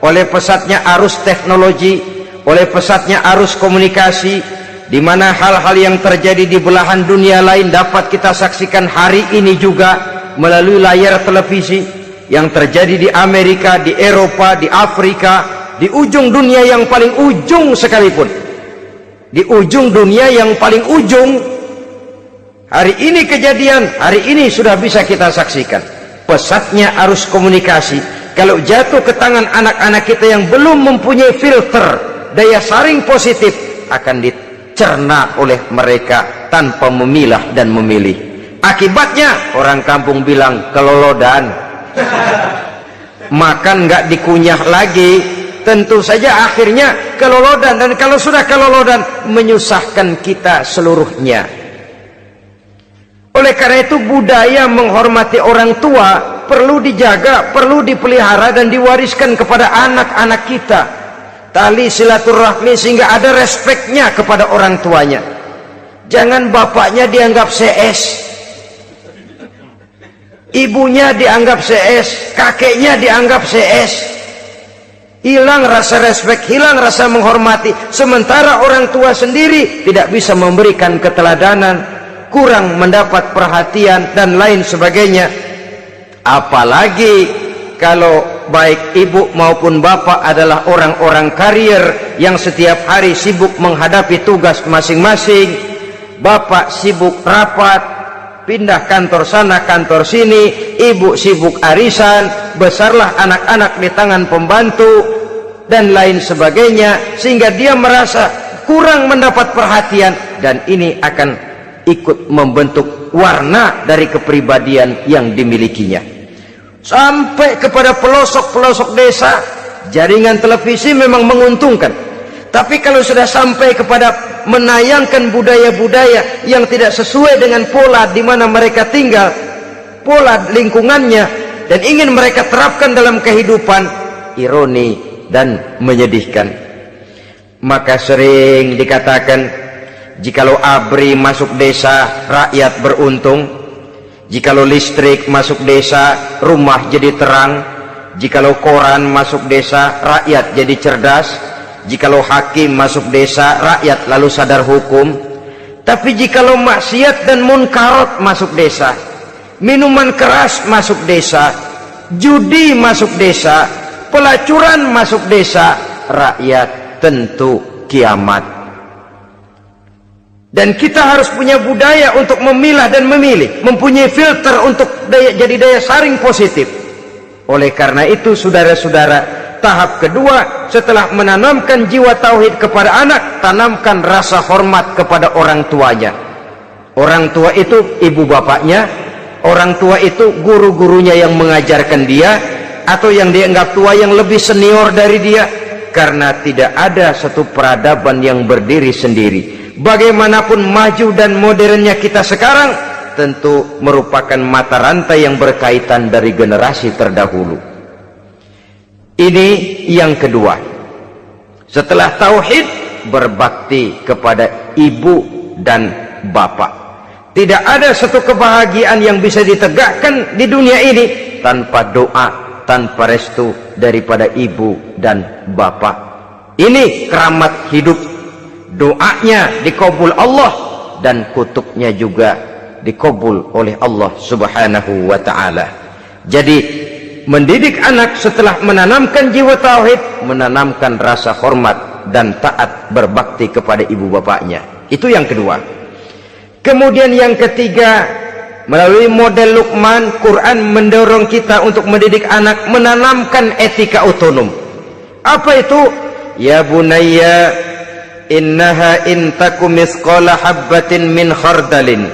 oleh pesatnya arus teknologi, oleh pesatnya arus komunikasi, di mana hal-hal yang terjadi di belahan dunia lain dapat kita saksikan hari ini juga melalui layar televisi. Yang terjadi di Amerika, di Eropa, di Afrika, di ujung dunia yang paling ujung sekalipun, di ujung dunia yang paling ujung, hari ini kejadian, hari ini sudah bisa kita saksikan. Pesatnya arus komunikasi, kalau jatuh ke tangan anak-anak kita yang belum mempunyai filter, daya saring positif, akan dicerna oleh mereka tanpa memilah dan memilih. Akibatnya orang kampung bilang kelolodan. Makan nggak dikunyah lagi. Tentu saja akhirnya kelolodan, dan kalau sudah kelolodan menyusahkan kita seluruhnya. Oleh karena itu budaya menghormati orang tua perlu dijaga, perlu dipelihara dan diwariskan kepada anak-anak kita. Tali silaturahmi sehingga ada respeknya kepada orang tuanya. Jangan bapaknya dianggap CS, ibunya dianggap CS, kakeknya dianggap CS. Hilang rasa respek, hilang rasa menghormati. Sementara orang tua sendiri tidak bisa memberikan keteladanan, kurang mendapat perhatian dan lain sebagainya. Apalagi kalau baik ibu maupun bapak adalah orang-orang karier yang setiap hari sibuk menghadapi tugas masing-masing. Bapak sibuk rapat, pindah kantor sana kantor sini, ibu sibuk arisan, besarlah anak-anak di tangan pembantu dan lain sebagainya, sehingga dia merasa kurang mendapat perhatian, dan ini akan ikut membentuk warna dari kepribadian yang dimilikinya. Sampai kepada pelosok-pelosok desa, jaringan televisi memang menguntungkan, Tapi kalau sudah sampai kepada menayangkan budaya-budaya yang tidak sesuai dengan pola di mana mereka tinggal, pola lingkungannya, dan ingin mereka terapkan dalam kehidupan, ironi dan menyedihkan. Maka sering dikatakan, jikalau ABRI masuk desa, rakyat beruntung. Jikalau listrik masuk desa, rumah jadi terang. Jikalau koran masuk desa, rakyat jadi cerdas. Jikalau hakim masuk desa, rakyat lalu sadar hukum. Tapi jikalau maksiat dan munkarat masuk desa, minuman keras masuk desa, judi masuk desa, pelacuran masuk desa, rakyat tentu kiamat. Dan kita harus punya budaya untuk memilah dan memilih, mempunyai filter untuk jadi daya saring positif. Oleh karena itu, saudara-saudara, tahap kedua setelah menanamkan jiwa tauhid kepada anak, tanamkan rasa hormat kepada orang tuanya. Orang tua itu ibu bapaknya, orang tua itu guru-gurunya yang mengajarkan dia, atau yang dianggap tua yang lebih senior dari dia. Karena tidak ada satu peradaban yang berdiri sendiri. Bagaimanapun maju dan modernnya kita sekarang, tentu merupakan mata rantai yang berkaitan dari generasi terdahulu. Ini yang kedua. Setelah tauhid, berbakti kepada ibu dan bapak. Tidak ada satu kebahagiaan yang bisa ditegakkan di dunia ini tanpa doa, tanpa restu daripada ibu dan bapak. Ini keramat hidup. Doanya dikabul Allah dan kutuknya juga dikabul oleh Allah Subhanahu wa ta'ala. Jadi mendidik anak setelah menanamkan jiwa tauhid, menanamkan rasa hormat dan taat berbakti kepada ibu bapaknya. Itu yang kedua. Kemudian yang ketiga, melalui model Luqman, Quran mendorong kita untuk mendidik anak, menanamkan etika otonom. Apa itu? Ya bunayya, innaha in takum mithqala habbatin min khardalin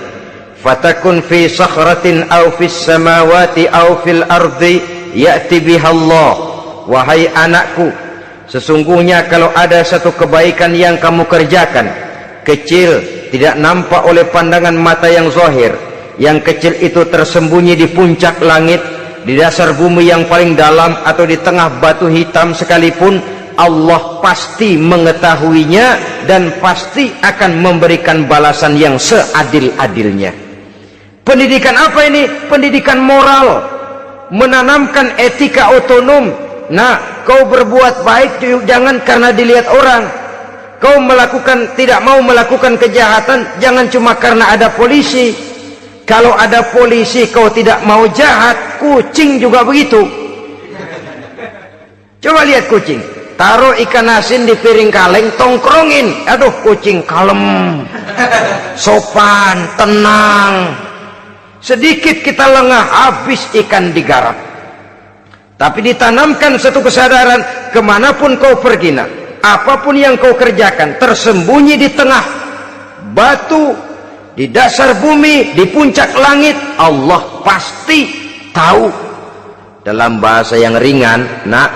fatakun fi sakhratin aw fis samawati aw fil ardi ya'ti bihallah. Wahai anakku, sesungguhnya kalau ada satu kebaikan yang kamu kerjakan, kecil, tidak nampak oleh pandangan mata yang zahir, yang kecil itu tersembunyi di puncak langit, di dasar bumi yang paling dalam, atau di tengah batu hitam sekalipun, Allah pasti mengetahuinya dan pasti akan memberikan balasan yang seadil-adilnya. Pendidikan apa ini? Pendidikan moral, menanamkan etika otonom. Nah, kau berbuat baik jangan karena dilihat orang. Kau tidak mau melakukan kejahatan jangan cuma karena ada polisi. Kalau ada polisi kau tidak mau jahat, kucing juga begitu. Coba lihat kucing, taruh ikan asin di piring kaleng, tongkrongin, aduh kucing kalem, sopan, tenang. Sedikit kita lengah, habis ikan digarap. Tapi ditanamkan satu kesadaran, kemanapun kau pergi, nak, apapun yang kau kerjakan, tersembunyi di tengah batu, di dasar bumi, di puncak langit, Allah pasti tahu. Dalam bahasa yang ringan, nak,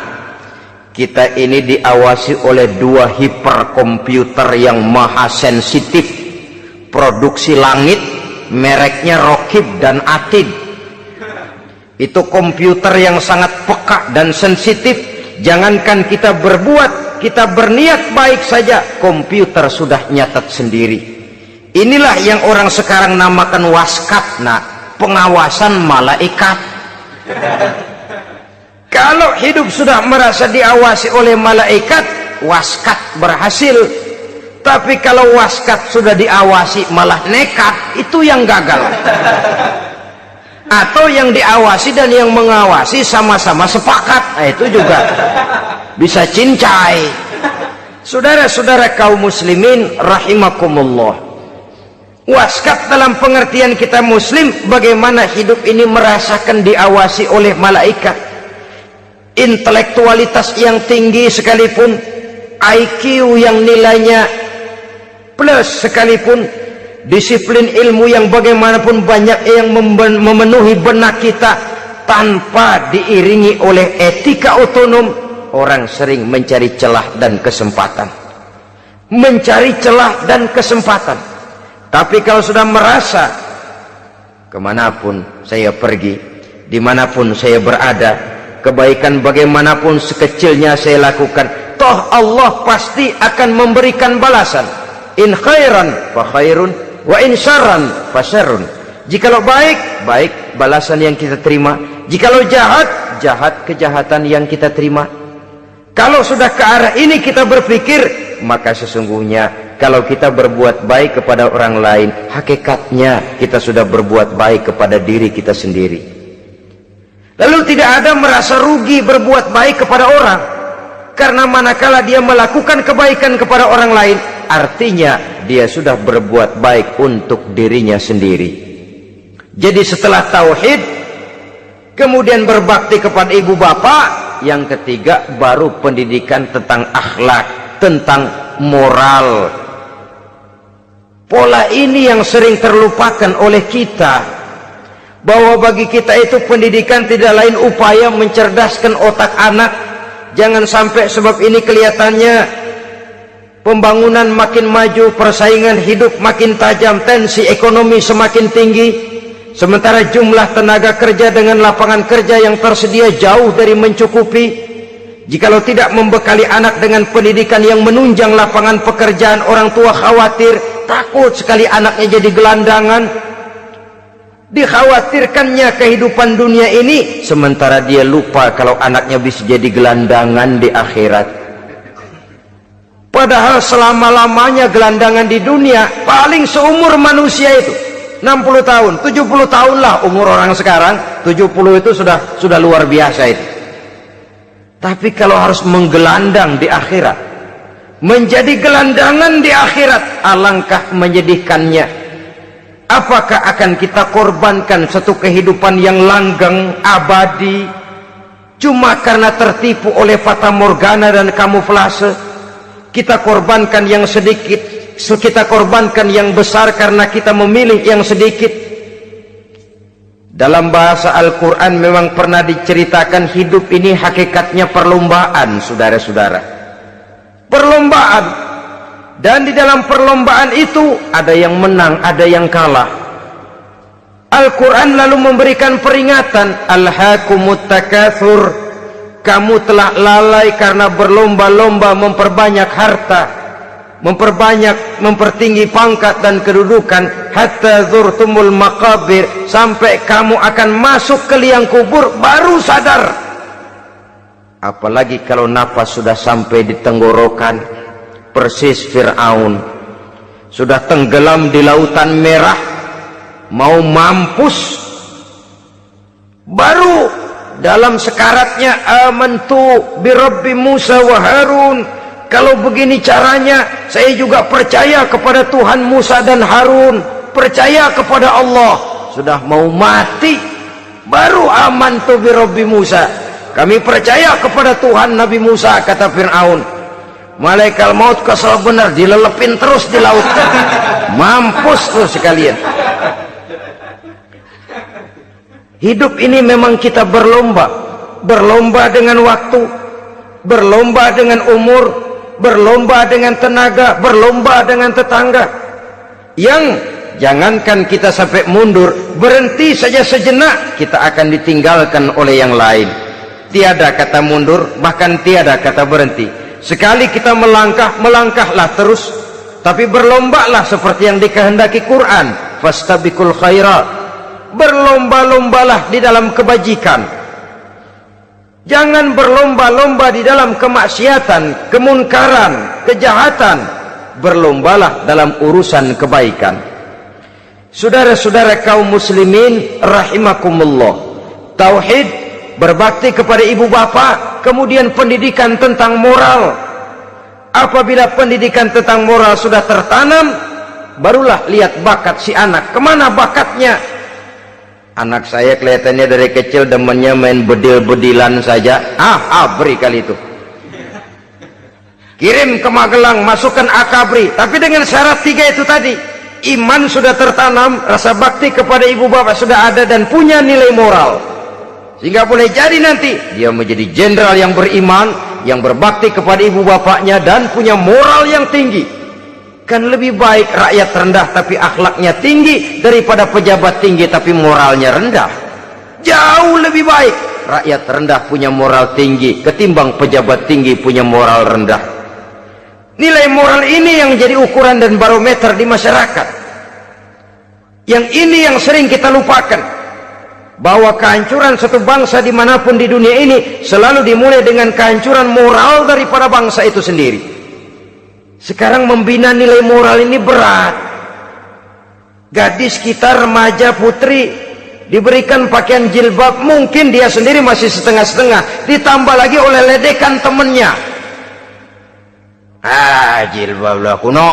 kita ini diawasi oleh dua hiperkomputer yang maha sensitif, produksi langit, mereknya Rokib dan Atid. Itu komputer yang sangat peka dan sensitif. Jangankan kita berbuat, kita berniat baik saja, komputer sudah nyatat sendiri. Inilah yang orang sekarang namakan waskat, nah, pengawasan malaikat. Kalau hidup sudah merasa diawasi oleh malaikat, waskat berhasil. Tapi kalau waskat sudah diawasi malah nekat, itu yang gagal. Atau yang diawasi dan yang mengawasi sama-sama sepakat, nah, itu juga bisa cincai. Saudara-saudara kaum muslimin rahimakumullah, waskat dalam pengertian kita muslim, bagaimana hidup ini merasakan diawasi oleh malaikat. Intelektualitas yang tinggi sekalipun, IQ yang nilainya plus sekalipun, disiplin ilmu yang bagaimanapun banyak yang memenuhi benak kita, tanpa diiringi oleh etika otonom, orang sering mencari celah dan kesempatan. mencari celah dan kesempatan. Tapi kalau sudah merasa kemanapun saya pergi, dimanapun saya berada, kebaikan bagaimanapun sekecilnya saya lakukan, toh Allah pasti akan memberikan balasan. In khairan fa khairun, wa in syarran fa syarrun. Jikalau baik, baik balasan yang kita terima. Jikalau jahat, jahat kejahatan yang kita terima. Kalau sudah ke arah ini kita berpikir, maka sesungguhnya kalau kita berbuat baik kepada orang lain, hakikatnya kita sudah berbuat baik kepada diri kita sendiri. Lalu tidak ada merasa rugi berbuat baik kepada orang, karena manakala dia melakukan kebaikan kepada orang lain, artinya dia sudah berbuat baik untuk dirinya sendiri. Jadi setelah tauhid, kemudian berbakti kepada ibu bapak, yang ketiga baru pendidikan tentang akhlak, tentang moral. Pola ini yang sering terlupakan oleh kita, bahwa bagi kita itu pendidikan tidak lain upaya mencerdaskan otak anak. Jangan sampai sebab ini kelihatannya pembangunan makin maju, persaingan hidup makin tajam, tensi ekonomi semakin tinggi, sementara jumlah tenaga kerja dengan lapangan kerja yang tersedia jauh dari mencukupi. Jikalau tidak membekali anak dengan pendidikan yang menunjang lapangan pekerjaan, orang tua khawatir, takut sekali anaknya jadi gelandangan. Dikhawatirkannya kehidupan dunia ini, sementara dia lupa kalau anaknya bisa jadi gelandangan di akhirat. Padahal selama-lamanya gelandangan di dunia paling seumur manusia itu 60 tahun, 70 tahun lah umur orang sekarang. 70 itu sudah luar biasa itu. Tapi kalau harus menggelandang di akhirat, menjadi gelandangan di akhirat, alangkah menyedihkannya. Apakah akan kita korbankan satu kehidupan yang langgeng, abadi, cuma karena tertipu oleh fata morgana dan kamuflase? Kita korbankan yang sedikit, kita korbankan yang besar karena kita memilih yang sedikit. Dalam bahasa Al-Quran memang pernah diceritakan hidup ini hakikatnya perlombaan, saudara-saudara. Perlombaan. Dan di dalam perlombaan itu ada yang menang, ada yang kalah. Al-Quran lalu memberikan peringatan, Alhaakumut takatsur, kamu telah lalai karena berlomba-lomba memperbanyak harta, mempertinggi pangkat dan kedudukan, hatta zurtumul maqabir, sampai kamu akan masuk ke liang kubur baru sadar. Apalagi kalau nafas sudah sampai di tenggorokan. Persis Fir'aun sudah tenggelam di lautan merah, mau mampus, baru dalam sekaratnya, amantu bi Rabbi Musa wa Harun, kalau begini caranya saya juga percaya kepada Tuhan Musa dan Harun, percaya kepada Allah. Sudah mau mati baru amantu bi Rabbi Musa, kami percaya kepada Tuhan Nabi Musa, kata Fir'aun. Malaikat maut kesal benar, dilelepin terus di laut, mampus terus sekalian. Hidup ini memang kita berlomba, berlomba dengan waktu, berlomba dengan umur, berlomba dengan tenaga, berlomba dengan tetangga. Yang jangankan kita sampai mundur, berhenti saja sejenak, kita akan ditinggalkan oleh yang lain. Tiada kata mundur, bahkan tiada kata berhenti. Sekali kita melangkah, melangkahlah terus. Tapi berlombalah seperti yang dikehendaki Quran, fastabiqul khairat, berlomba-lombalah di dalam kebajikan. Jangan berlomba-lomba di dalam kemaksiatan, kemunkaran, kejahatan. Berlombalah dalam urusan kebaikan. Saudara-saudara kaum muslimin rahimakumullah, tauhid, berbakti kepada ibu bapak, kemudian pendidikan tentang moral. Apabila pendidikan tentang moral sudah tertanam, barulah lihat bakat si anak. Kemana bakatnya? Anak saya kelihatannya dari kecil demennya main bedil-bedilan saja. Abri kali itu. Kirim ke Magelang, masukkan akabri. Tapi dengan syarat 3 itu tadi. Iman sudah tertanam, rasa bakti kepada ibu bapak sudah ada, dan punya nilai moral. Sehingga boleh jadi nanti dia menjadi jenderal yang beriman, yang berbakti kepada ibu bapaknya, dan punya moral yang tinggi. Kan lebih baik rakyat rendah tapi akhlaknya tinggi daripada pejabat tinggi tapi moralnya rendah. Jauh lebih baik rakyat rendah punya moral tinggi ketimbang pejabat tinggi punya moral rendah. Nilai moral ini yang jadi ukuran dan barometer di masyarakat. Yang ini yang sering kita lupakan, bahwa kehancuran satu bangsa dimanapun di dunia ini selalu dimulai dengan kehancuran moral daripada bangsa itu sendiri. Sekarang membina nilai moral ini berat. Gadis kita, remaja, putri diberikan pakaian jilbab, mungkin dia sendiri masih setengah-setengah, ditambah lagi oleh ledekan temennya. Jilbab lah kuno,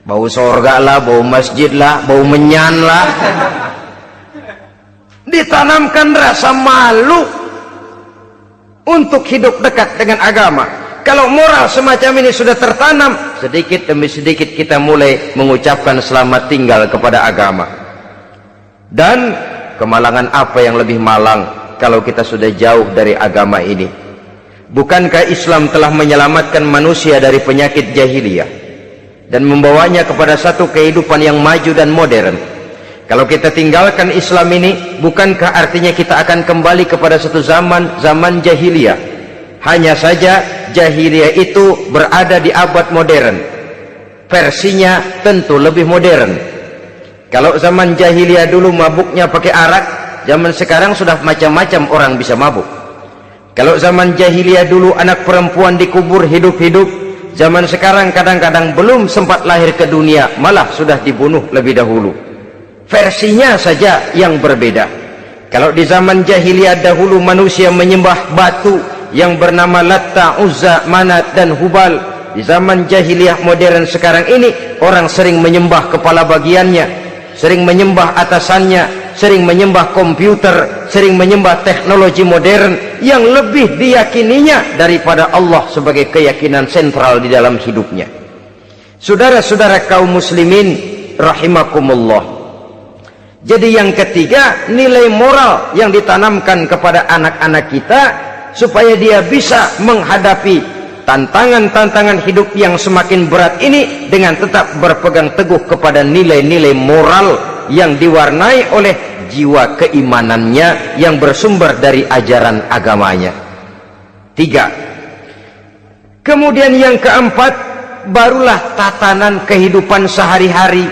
bau sorga lah, bau masjid lah, bau menyan lah. Ditanamkan rasa malu untuk hidup dekat dengan agama. Kalau moral semacam ini sudah tertanam, sedikit demi sedikit kita mulai mengucapkan selamat tinggal kepada agama. Dan kemalangan apa yang lebih malang kalau kita sudah jauh dari agama ini? Bukankah Islam telah menyelamatkan manusia dari penyakit jahiliyah dan membawanya kepada satu kehidupan yang maju dan modern? Kalau kita tinggalkan Islam ini, bukankah artinya kita akan kembali kepada satu zaman jahiliyah? Hanya saja jahiliyah itu berada di abad modern, versinya tentu lebih modern. Kalau zaman jahiliyah dulu mabuknya pakai arak, zaman sekarang sudah macam-macam orang bisa mabuk. Kalau zaman jahiliyah dulu anak perempuan dikubur hidup-hidup, zaman sekarang kadang-kadang belum sempat lahir ke dunia malah sudah dibunuh lebih dahulu. Versinya saja yang berbeda. Kalau di zaman jahiliyah dahulu manusia menyembah batu yang bernama Latta, Uzza, Manat dan Hubal, di zaman jahiliyah modern sekarang ini orang sering menyembah kepala bagiannya, sering menyembah atasannya, sering menyembah komputer, sering menyembah teknologi modern yang lebih diyakininya daripada Allah sebagai keyakinan sentral di dalam hidupnya. Saudara-saudara kaum muslimin rahimakumullah. Jadi yang ketiga, nilai moral yang ditanamkan kepada anak-anak kita supaya dia bisa menghadapi tantangan-tantangan hidup yang semakin berat ini dengan tetap berpegang teguh kepada nilai-nilai moral yang diwarnai oleh jiwa keimanannya yang bersumber dari ajaran agamanya. 3. Kemudian yang keempat, barulah tatanan kehidupan sehari-hari.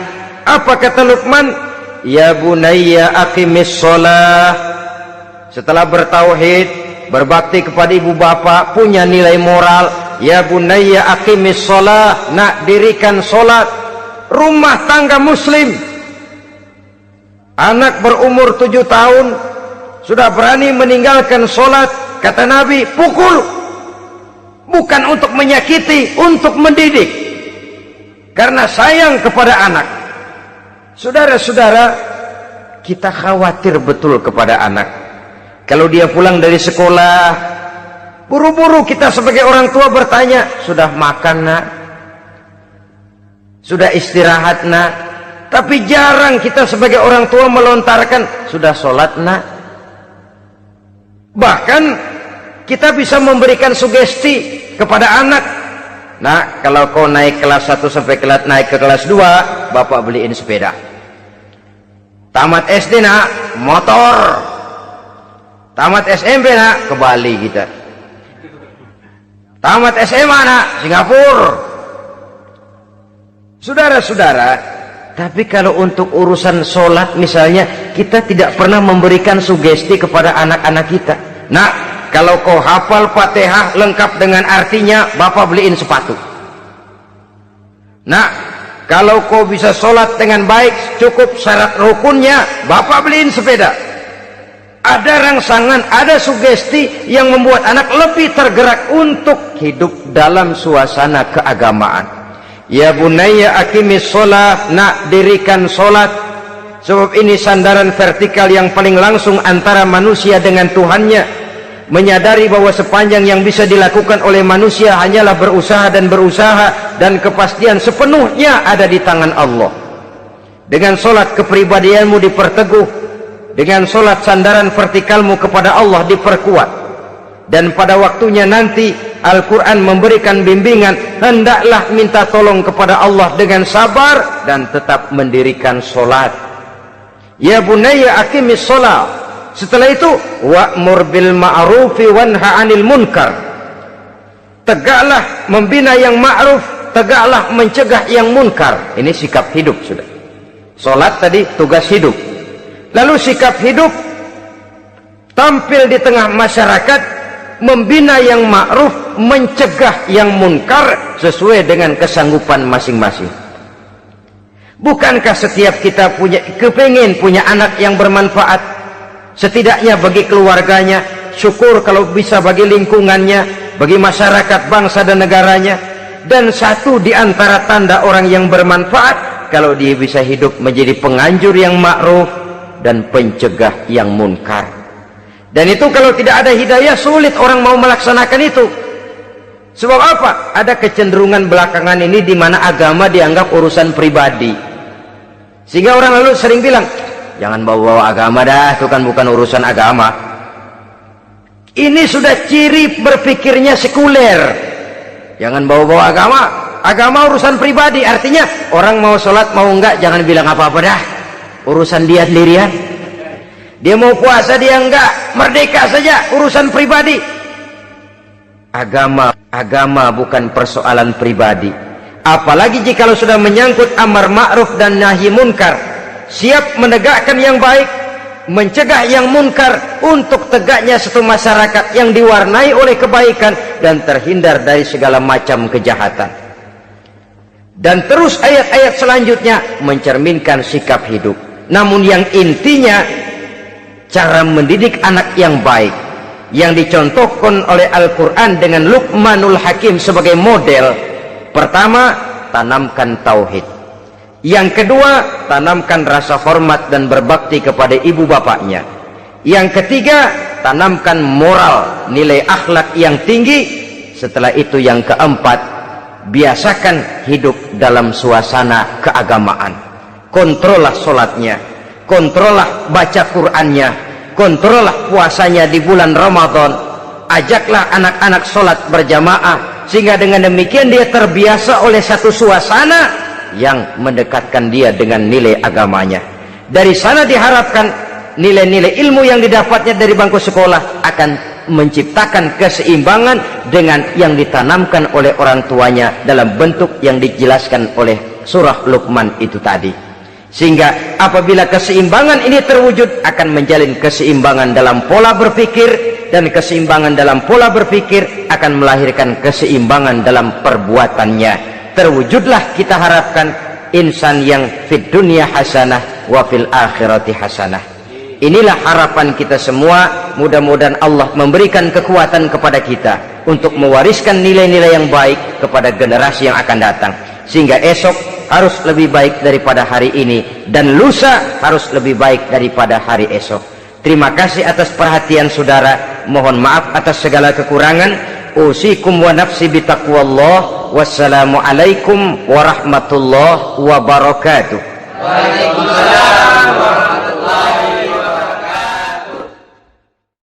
Apa kata Luqman? Ya bunayya aqimis sholah. Setelah bertauhid, berbakti kepada ibu bapak, punya nilai moral. Ya bunayya aqimis sholah, nak dirikan sholat. Rumah tangga muslim, anak berumur 7 tahun sudah berani meninggalkan sholat, kata Nabi, pukul. Bukan untuk menyakiti, untuk mendidik, karena sayang kepada anak. Saudara-saudara, kita khawatir betul kepada anak. Kalau dia pulang dari sekolah, buru-buru kita sebagai orang tua bertanya, sudah makan nak? Sudah istirahat nak? Tapi jarang kita sebagai orang tua melontarkan, sudah sholat nak? Bahkan kita bisa memberikan sugesti kepada anak. Nah, kalau kau naik kelas 1 sampai naik ke kelas 2, bapak beliin sepeda. Tamat SD nak, motor. Tamat SMP nak, ke Bali kita. Tamat SMA nak, Singapura. Saudara-saudara, tapi kalau untuk urusan sholat misalnya, kita tidak pernah memberikan sugesti kepada anak-anak kita. Nak, kalau kau hafal Fatihah lengkap dengan artinya, bapak beliin sepatu. Nak, kalau kau bisa sholat dengan baik, cukup syarat rukunnya, bapak beliin sepeda. Ada rangsangan, ada sugesti yang membuat anak lebih tergerak untuk hidup dalam suasana keagamaan. Ya bunayya aqimis sholat, nak dirikan sholat. Sebab ini sandaran vertikal yang paling langsung antara manusia dengan Tuhannya. Menyadari bahwa sepanjang yang bisa dilakukan oleh manusia hanyalah berusaha dan berusaha, dan kepastian sepenuhnya ada di tangan Allah. Dengan sholat kepribadianmu diperteguh, dengan sholat sandaran vertikalmu kepada Allah diperkuat. Dan pada waktunya nanti Al-Quran memberikan bimbingan, hendaklah minta tolong kepada Allah dengan sabar dan tetap mendirikan solat. Ya bunayya aqimis sholat. Setelah itu wa'mur bil ma'rufi wanha 'anil munkar. Tegaklah membina yang ma'ruf, tegaklah mencegah yang munkar. Ini sikap hidup sudah. Solat tadi tugas hidup. Lalu sikap hidup tampil di tengah masyarakat, membina yang ma'ruf, mencegah yang munkar sesuai dengan kesanggupan masing-masing. Bukankah setiap kita kepingin punya anak yang bermanfaat, setidaknya bagi keluarganya, syukur kalau bisa bagi lingkungannya, bagi masyarakat, bangsa dan negaranya. Dan satu di antara tanda orang yang bermanfaat, kalau dia bisa hidup menjadi penganjur yang ma'ruf dan pencegah yang munkar. Dan itu kalau tidak ada hidayah, sulit orang mau melaksanakan itu. Sebab apa? Ada kecenderungan belakangan ini di mana agama dianggap urusan pribadi. Sehingga orang lalu sering bilang, jangan bawa-bawa agama dah, itu kan bukan urusan agama. Ini sudah ciri berpikirnya sekuler. Jangan bawa-bawa agama. Agama urusan pribadi, artinya orang mau sholat mau enggak jangan bilang apa-apa dah, urusan dia sendirian. Dia mau puasa dia enggak, merdeka saja, urusan pribadi. Agama bukan persoalan pribadi. Apalagi jika sudah menyangkut amar ma'ruf dan nahi munkar, siap menegakkan yang baik, mencegah yang munkar, untuk tegaknya satu masyarakat yang diwarnai oleh kebaikan dan terhindar dari segala macam kejahatan. Dan terus ayat-ayat selanjutnya mencerminkan sikap hidup. Namun yang intinya, cara mendidik anak yang baik yang dicontohkan oleh Al-Quran dengan Luqmanul Hakim sebagai model. Pertama, tanamkan tauhid. Yang kedua, tanamkan rasa hormat dan berbakti kepada ibu bapaknya. Yang ketiga, tanamkan moral, nilai akhlak yang tinggi. Setelah itu yang keempat, biasakan hidup dalam suasana keagamaan. Kontrollah sholatnya, kontrollah baca Qur'annya, kontrollah puasanya di bulan Ramadan. Ajaklah anak-anak sholat berjamaah, sehingga dengan demikian dia terbiasa oleh satu suasana yang mendekatkan dia dengan nilai agamanya. Dari sana diharapkan nilai-nilai ilmu yang didapatnya dari bangku sekolah akan menciptakan keseimbangan dengan yang ditanamkan oleh orang tuanya dalam bentuk yang dijelaskan oleh surah Luqman itu tadi. Sehingga apabila keseimbangan ini terwujud, akan menjalin keseimbangan dalam pola berpikir, dan keseimbangan dalam pola berpikir akan melahirkan keseimbangan dalam perbuatannya. Terwujudlah kita harapkan insan yang fid dunya hasanah wa fil akhirati hasanah. Inilah harapan kita semua. Mudah-mudahan Allah memberikan kekuatan kepada kita untuk mewariskan nilai-nilai yang baik kepada generasi yang akan datang, sehingga esok harus lebih baik daripada hari ini, dan lusa harus lebih baik daripada hari esok. Terima kasih atas perhatian saudara. Mohon maaf atas segala kekurangan. Usikum wa nafsi bitaqwallah. Wassalamualaikum warahmatullahi wabarakatuh.